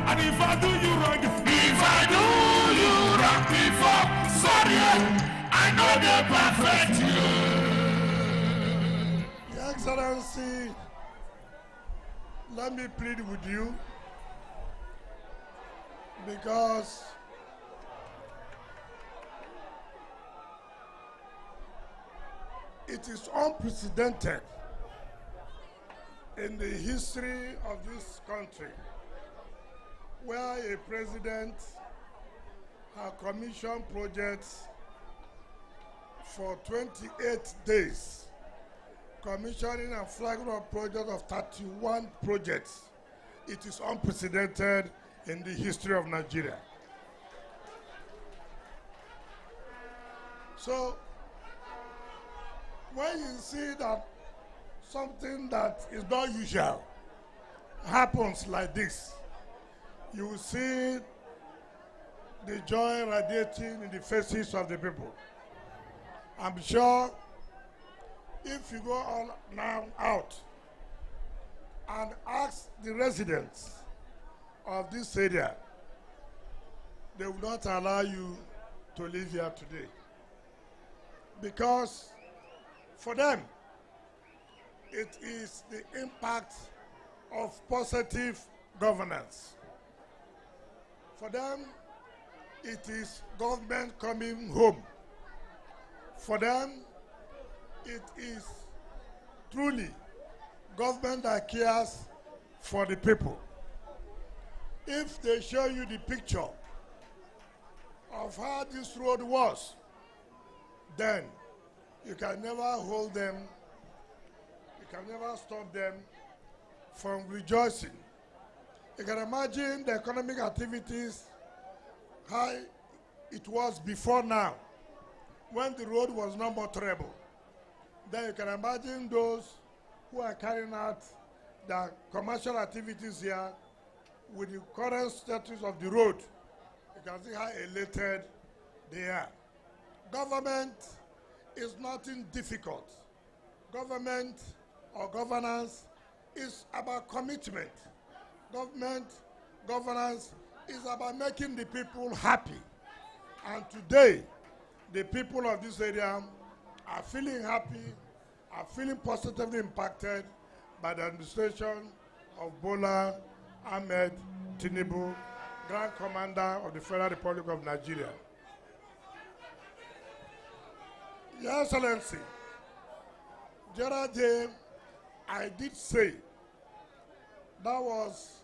And if I do you wrong, before, sorry, I know the perfect you. Your Excellency, let me plead with you, because it is unprecedented in the history of this country where a president has commissioned projects for 28 days, commissioning and flagging of projects of 31 projects. It is unprecedented in the history of Nigeria. So, when you see that something that is not usual happens like this, you will see the joy radiating in the faces of the people. I'm sure if you go on now out and ask the residents of this area, they will not allow you to live here today. Because for them, it is the impact of positive governance. For them, it is government coming home. For them, it is truly government that cares for the people. If they show you the picture of how this road was, then you can never hold them, you can never stop them from rejoicing. You can imagine the economic activities, how it was before now, when the road was not more terrible. Then you can imagine those who are carrying out the commercial activities here with the current status of the road. You can see how elated they are. Government is nothing difficult. Government or governance is about commitment. Governance is about making the people happy. And today, the people of this area are feeling happy, are feeling positively impacted by the administration of Bola Ahmed Tinubu, Grand Commander of the Federal Republic of Nigeria. Your Excellency, the other day, I did say, that was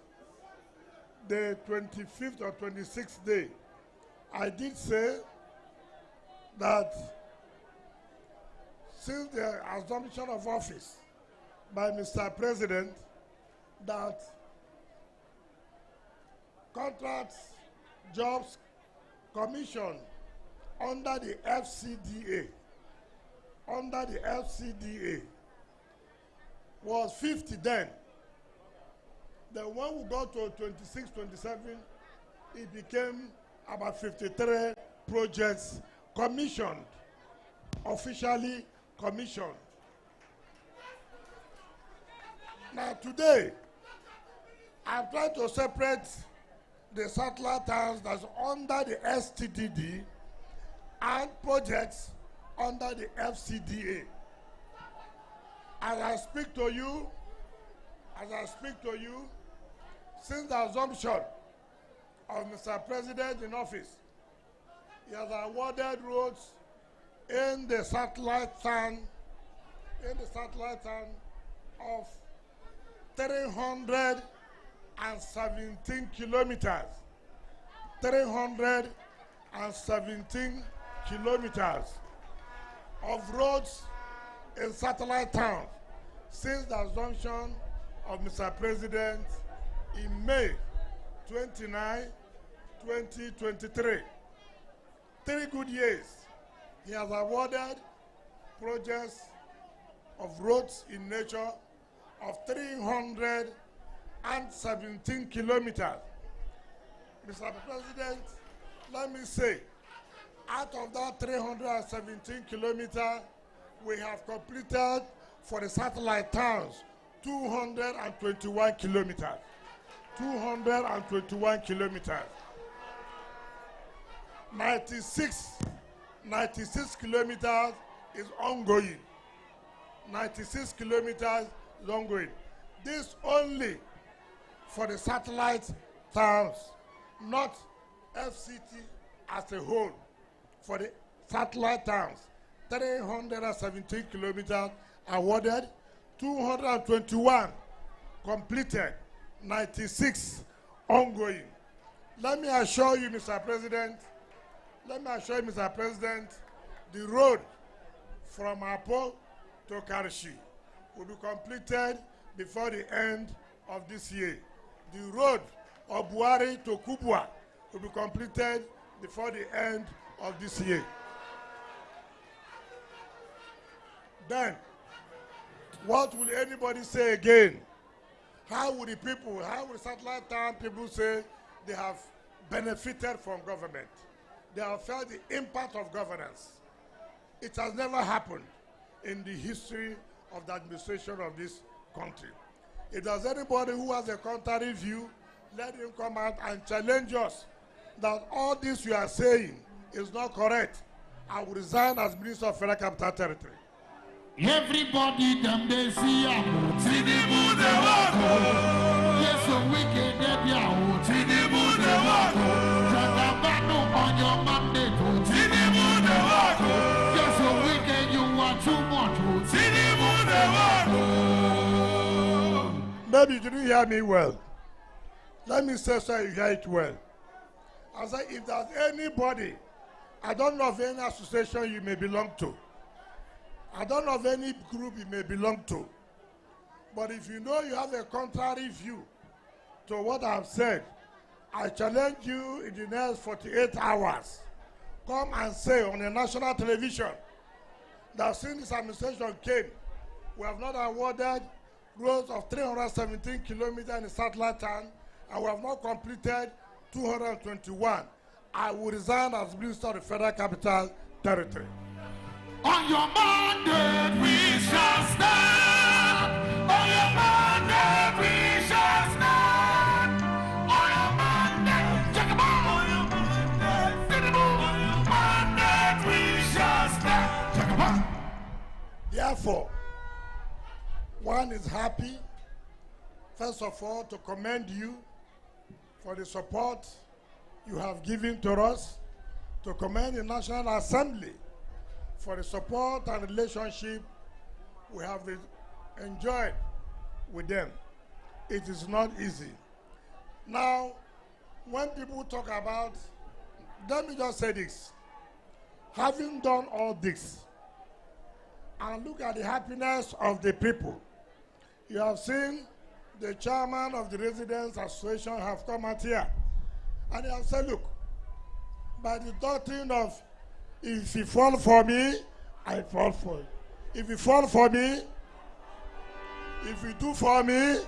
the 25th or 26th day, I did say that since the assumption of office by Mr. President, that contracts, jobs, commission under the FCDA, was 50 then. Then when we got to 26, 27, it became about 53 projects commissioned, officially commissioned. Now today, I'm trying to separate the satellite towns that's under the STDD and projects under the FCDA. As I speak to you, since the assumption of Mr. President in office, he has awarded roads in the satellite town of 317 kilometers. 317 kilometers of roads in satellite towns since the assumption of Mr. President in May 29, 2023. 3 good years. He has awarded projects of roads in nature of 317 kilometers. Mr. President, let me say, out of that 317 kilometers, we have completed for the satellite towns 221 kilometers. 221 kilometers. 96 kilometers is ongoing. 96 kilometers is ongoing. This only for the satellite towns, not FCT as a whole. For the satellite towns, 317 kilometers awarded, 221 completed, 96 ongoing. Let me assure you, Mr. President, the road from Apo to Karshi will be completed before the end of this year. The road of Bwari to Kubwa will be completed before the end of this year. Then, what will anybody say again? How will the people, how will satellite town people say they have benefited from government? They have felt the impact of governance. It has never happened in the history of the administration of this country. If there's anybody who has a contrary view, let him come out and challenge us that all this you are saying is not correct. I will resign as Minister of Federal Capital Territory. Everybody them they see ya, Tinubu they walk. Yes, so wicked they be out. Tinubu they walk. Jagabano on your mandate. Tinubu they walk. Yes, so wicked you want too much. Tinubu they walk. Maybe you didn't hear me well. Let me say so you hear it well. I said, if there's anybody, I don't know of any association you may belong to. I don't know of any group you may belong to. But if you know you have a contrary view to what I've said, I challenge you in the next 48 hours. Come and say on a national television that since this administration came, we have not awarded roads of 317 kilometers in the satellite town, and we have not completed 221. I will resign as Minister of the Federal Capital Territory. On your mandate we shall stand. On your mandate we shall stand. On your mandate, check 'em out. On your mandate, on your mandate we shall stand. Check 'em out. Therefore, one is happy, first of all, to commend you for the support you have given to us, to commend the National Assembly for the support and relationship we have enjoyed with them. It is not easy. Now, when people talk about, let me just say this. Having done all this, and look at the happiness of the people, you have seen the chairman of the Residents Association have come out here, and he has said, look, by the doctrine of if you fall for me, I fall for you. If you fall for me, if you do for me,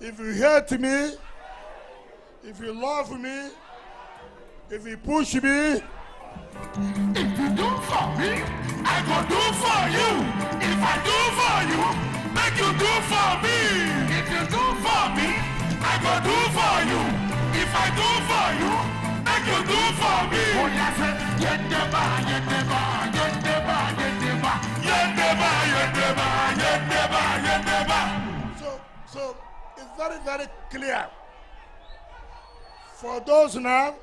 if you hate me, if you love me, if you push me, if you do for me, I go do for you. If I do for you, make you do for me. If you do for me, I go do for you. If I do for you, make you do for me. Oh yes, yendeba, yendeba, yendeba, yendeba, yendeba, yendeba, yendeba, yendeba. So it's very, very clear. For those now,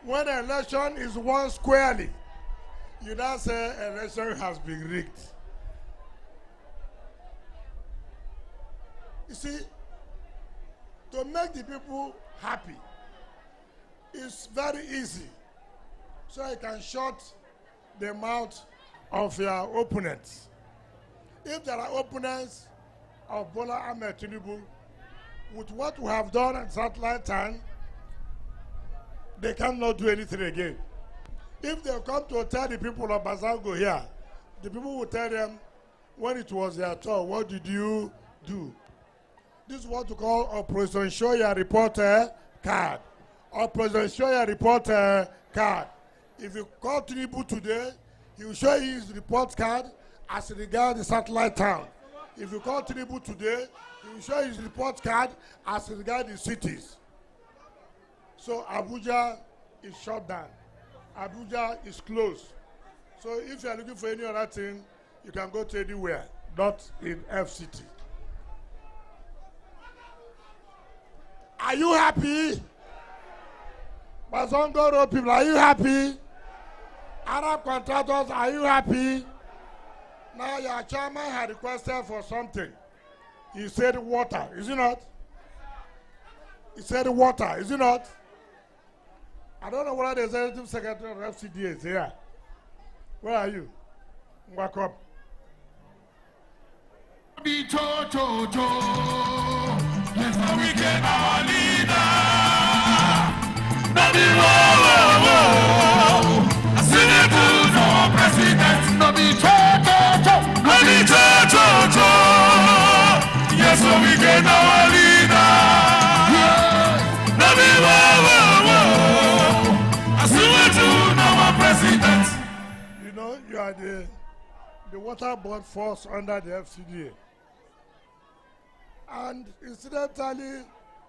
when an election is won squarely, you now say election has been rigged. You see, to make the people happy is very easy. So you can shut the mouth of your opponents. If there are opponents of Bola Ahmed Tinubu, with what we have done at satellite time, they cannot do anything again. If they come to tell the people of Gbazango here, the people will tell them, when it was their turn, what did you do? This is what we call Operation Show Your Reporter card. Operation Show Your Reporter card. If you call Tinubu today, he will show you his report card as regards the satellite town. If you call Tinubu today, he will show you his report card as regards the cities. So Abuja is shut down. Abuja is closed. So if you are looking for any other thing, you can go to anywhere, not in FCT. Are you happy? Gbazango Road people, are you happy? Arab contractors, are you happy? Now your chairman had requested for something. He said water, is it not? He said water, is it not? I don't know whether the executive secretary of FCT is here. Where are you? Walk up. cho cho cho. Yes, no we get our leader. No be whoa whoa whoa. I see the do no president. No be cho cho cho. No be cho cho cho. Yes, no we get our leader. No be whoa whoa whoa. I see the do no president. You know, you are the water board force under the FCDA. And incidentally,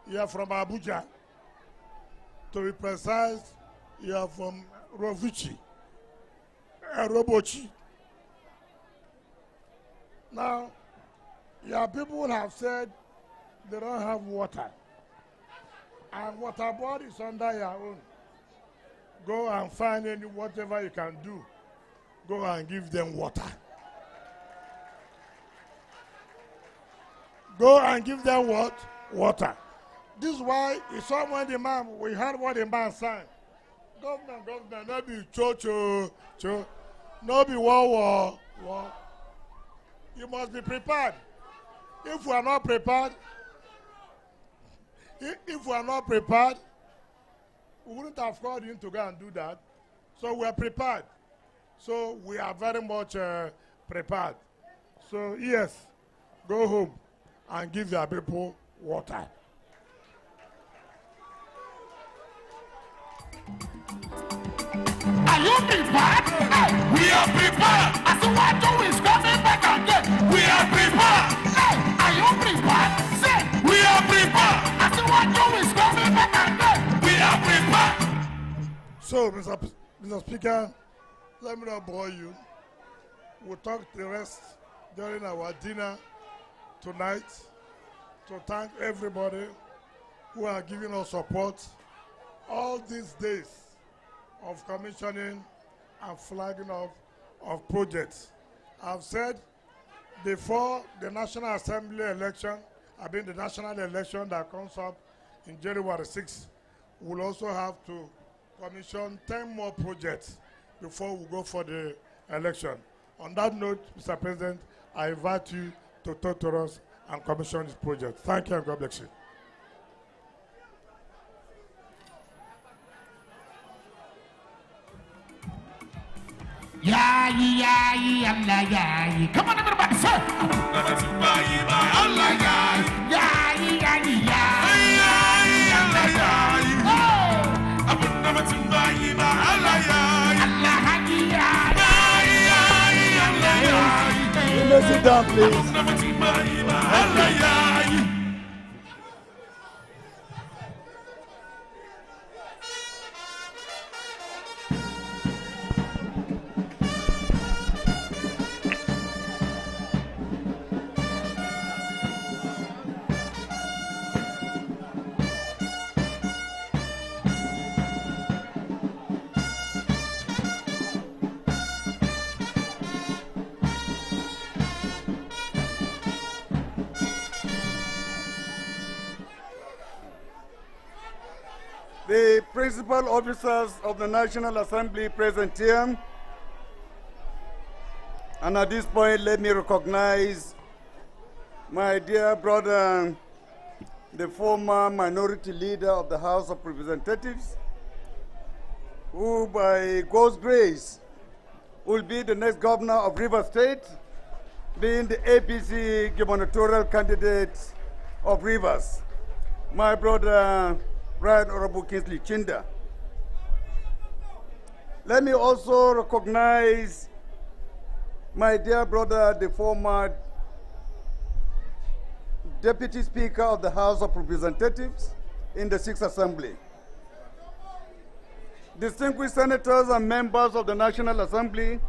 you are from Abuja. To be precise, you are from Rovichi, Robochi. Now, your people have said they don't have water. And water board is under your own. Go and find any whatever you can do. Go and give them water. Go and give them what? Water. This is why you saw when the man, we heard what the man sang. Governor, no be cho. No be war. You must be prepared. If we are not prepared, we wouldn't have called him to go and do that. So we are prepared. So we are very much prepared. So yes, go home and give their people water. Are you prepared? Hey, we are prepared. As the water is coming back again, we are prepared. Hey, are you prepared? Say, we are prepared. As the water is coming back again, we are prepared. So, Mr. Speaker, let me not bore you. We'll talk the rest during our dinner tonight to thank everybody who are giving us support all these days of commissioning and flagging of projects. I've said before the National Assembly election, the national election that comes up in January 6th, we'll also have to commission 10 more projects before we go for the election. On that note, Mr. President, I invite you to talk to us and commission this project. Thank you and God bless you. Yeah. Come on, everybody, sir. Sit down, please. The principal officers of the National Assembly present here. And at this point, let me recognize my dear brother, the former minority leader of the House of Representatives, who by God's grace will be the next governor of Rivers State, being the APC gubernatorial candidate of Rivers, my brother, Right Honorable Kingsley Chinda. Let me also recognize my dear brother, the former Deputy Speaker of the House of Representatives in the 6th Assembly. Distinguished senators and members of the National Assembly,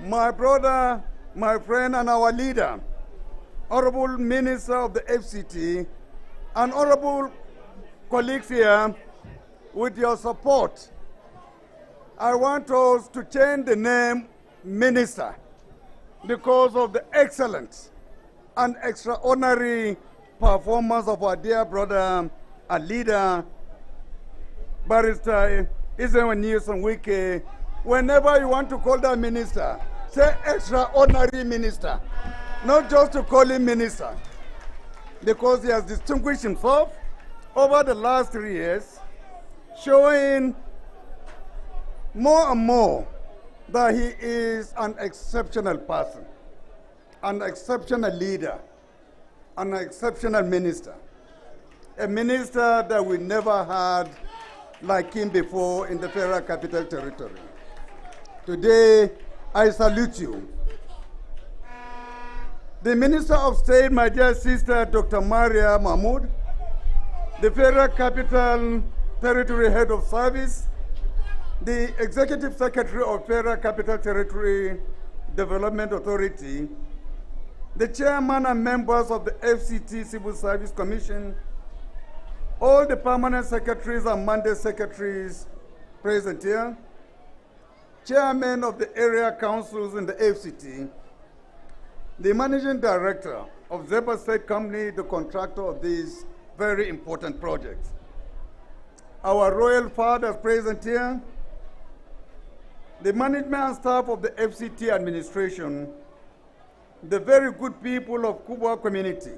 my brother, my friend, and our leader, Honorable Minister of the FCT, and honorable colleagues here, with your support, I want us to change the name Minister because of the excellent and extraordinary performance of our dear brother and leader, Barrister Israel Nielsen Wike. Whenever you want to call that minister, say extraordinary minister. not just to call him minister, because he has distinguished himself over the last 3 years, showing more and more that he is an exceptional person, an exceptional leader, an exceptional minister, a minister that we never had like him before in the Federal Capital Territory. Today, I salute you. The Minister of State, my dear sister, Dr. Maria Mahmoud, the Federal Capital Territory Head of Service, the Executive Secretary of Federal Capital Territory Development Authority, the Chairman and members of the FCT Civil Service Commission, all the permanent secretaries and mandate secretaries present here, chairman of the area councils in the FCT, the managing director of Zebra State Company, the contractor of these very important projects, our royal fathers present here, the management and staff of the FCT administration, the very good people of Kubwa community,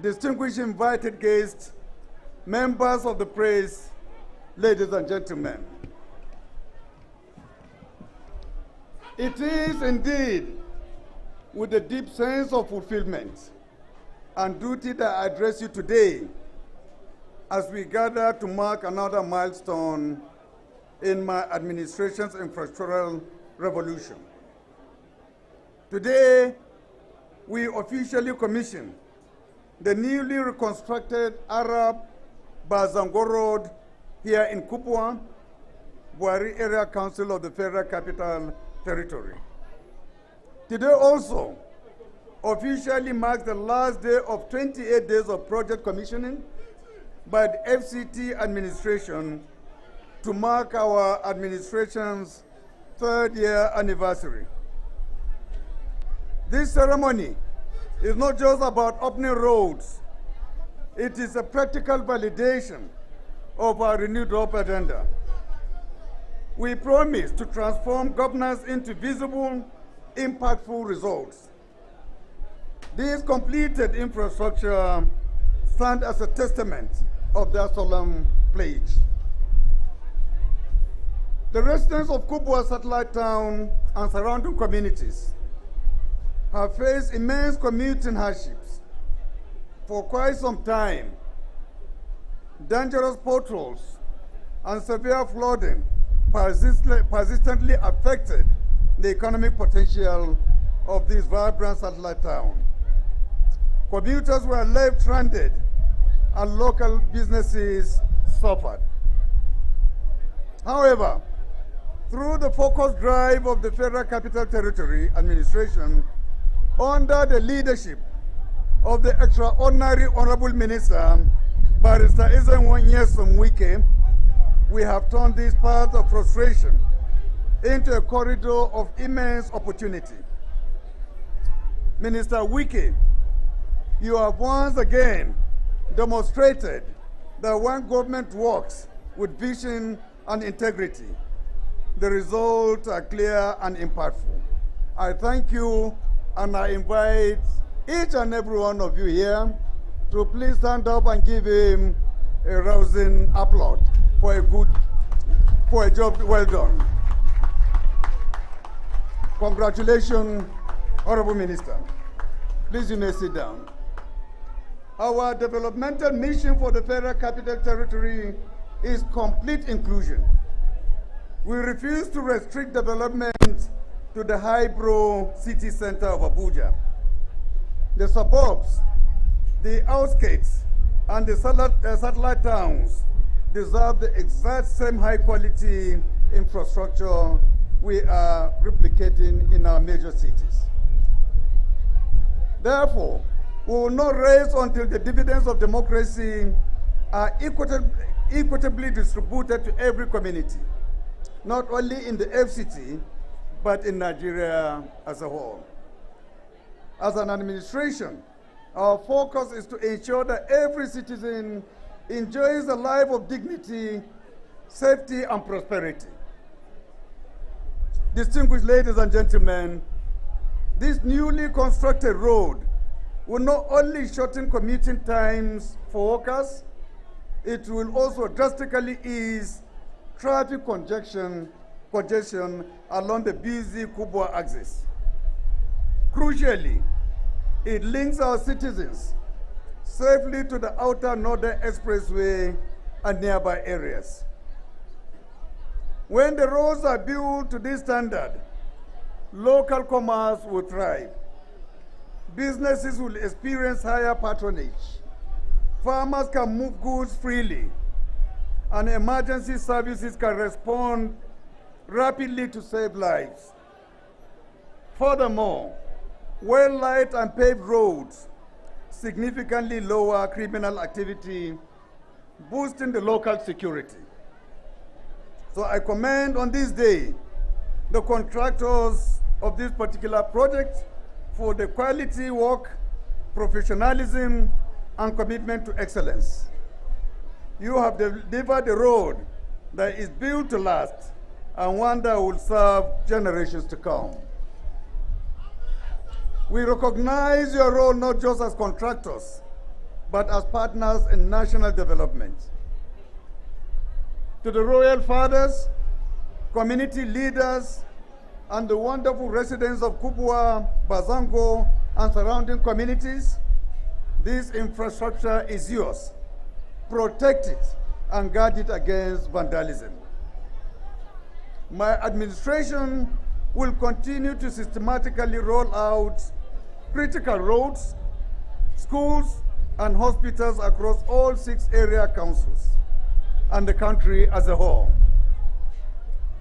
distinguished invited guests, members of the press, ladies and gentlemen. It is indeed with a deep sense of fulfillment and duty that I address you today as we gather to mark another milestone in my administration's infrastructural revolution. Today, we officially commission the newly reconstructed Arab Gbazango Road here in Kubwa, Bwari Area Council of the Federal Capital Territory. Today also officially marks the last day of 28 days of project commissioning by the FCT administration to mark our administration's 3rd year anniversary. This ceremony is not just about opening roads. It is a practical validation of our renewed hope agenda. We promise to transform governance into visible, impactful results. This completed infrastructure stands as a testament of that solemn pledge. The residents of Kubwa satellite town and surrounding communities have faced immense commuting hardships for quite some time. Dangerous potholes and severe flooding persistently affected the economic potential of this vibrant satellite town. Commuters were left stranded and local businesses suffered. However, through the focused drive of the Federal Capital Territory administration, under the leadership of the extraordinary Honorable Minister, Barrister Ezenwo Wike, we have turned this path of frustration into a corridor of immense opportunity. Minister Wike, you have once again demonstrated that when government works with vision and integrity, the results are clear and impactful. I thank you, and I invite each and every one of you here to please stand up and give him a rousing applause for a job well done. Congratulations, Honorable Minister. Please, you may sit down. Our developmental mission for the Federal Capital Territory is complete inclusion. We refuse to restrict development to the highbrow city center of Abuja. The suburbs, the outskirts, and the satellite towns deserve the exact same high-quality infrastructure we are replicating in our major cities. Therefore, we will not rest until the dividends of democracy are equitably distributed to every community, not only in the FCT, but in Nigeria as a whole. As an administration, our focus is to ensure that every citizen enjoys a life of dignity, safety, and prosperity. Distinguished ladies and gentlemen, This newly constructed road will not only shorten commuting times for workers, it will also drastically ease traffic congestion along the busy Kubwa axis. Crucially, it links our citizens safely to the outer northern expressway and nearby areas. When the roads are built to this standard, local commerce will thrive. Businesses will experience higher patronage. Farmers can move goods freely, and emergency services can respond rapidly to save lives. Furthermore, well-lit and paved roads significantly lower criminal activity, boosting the local security. So I commend on this day the contractors of this particular project for the quality work, professionalism, and commitment to excellence. You have delivered a road that is built to last and one that will serve generations to come. We recognize your role not just as contractors, but as partners in national development. To the royal fathers, community leaders, and the wonderful residents of Kubwa, Gbazango, and surrounding communities, this infrastructure is yours. Protect it and guard it against vandalism. My administration will continue to systematically roll out critical roads, schools, and hospitals across all 6 area councils and the country as a whole.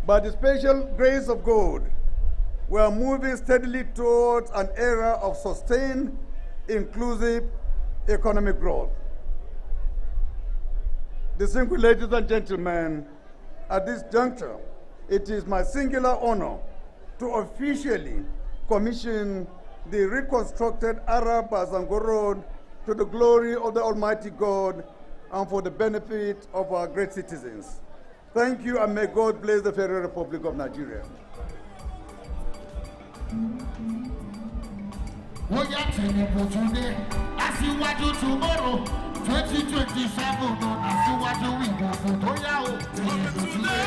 By the special grace of God, we are moving steadily towards an era of sustained, inclusive economic growth. Distinguished ladies and gentlemen, at this juncture, it is my singular honor to officially commission the reconstructed Gbazango Road to the glory of the Almighty God and for the benefit of our great citizens. Thank you, and may God bless the Federal Republic of Nigeria. Tomorrow, 2027, tomorrow, 2027,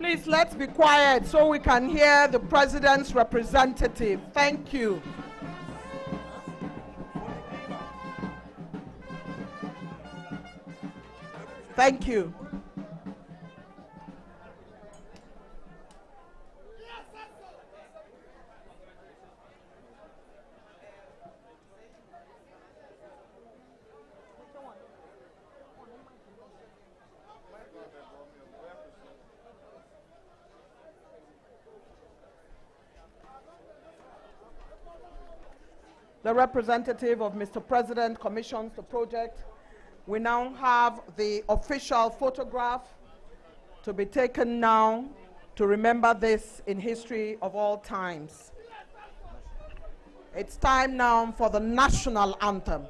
Please, let's be quiet so we can hear the President's representative. Thank you. Thank you. The representative of Mr. President commissions the project. We now have the official photograph to be taken now to remember this in history of all times. It's time now for the national anthem.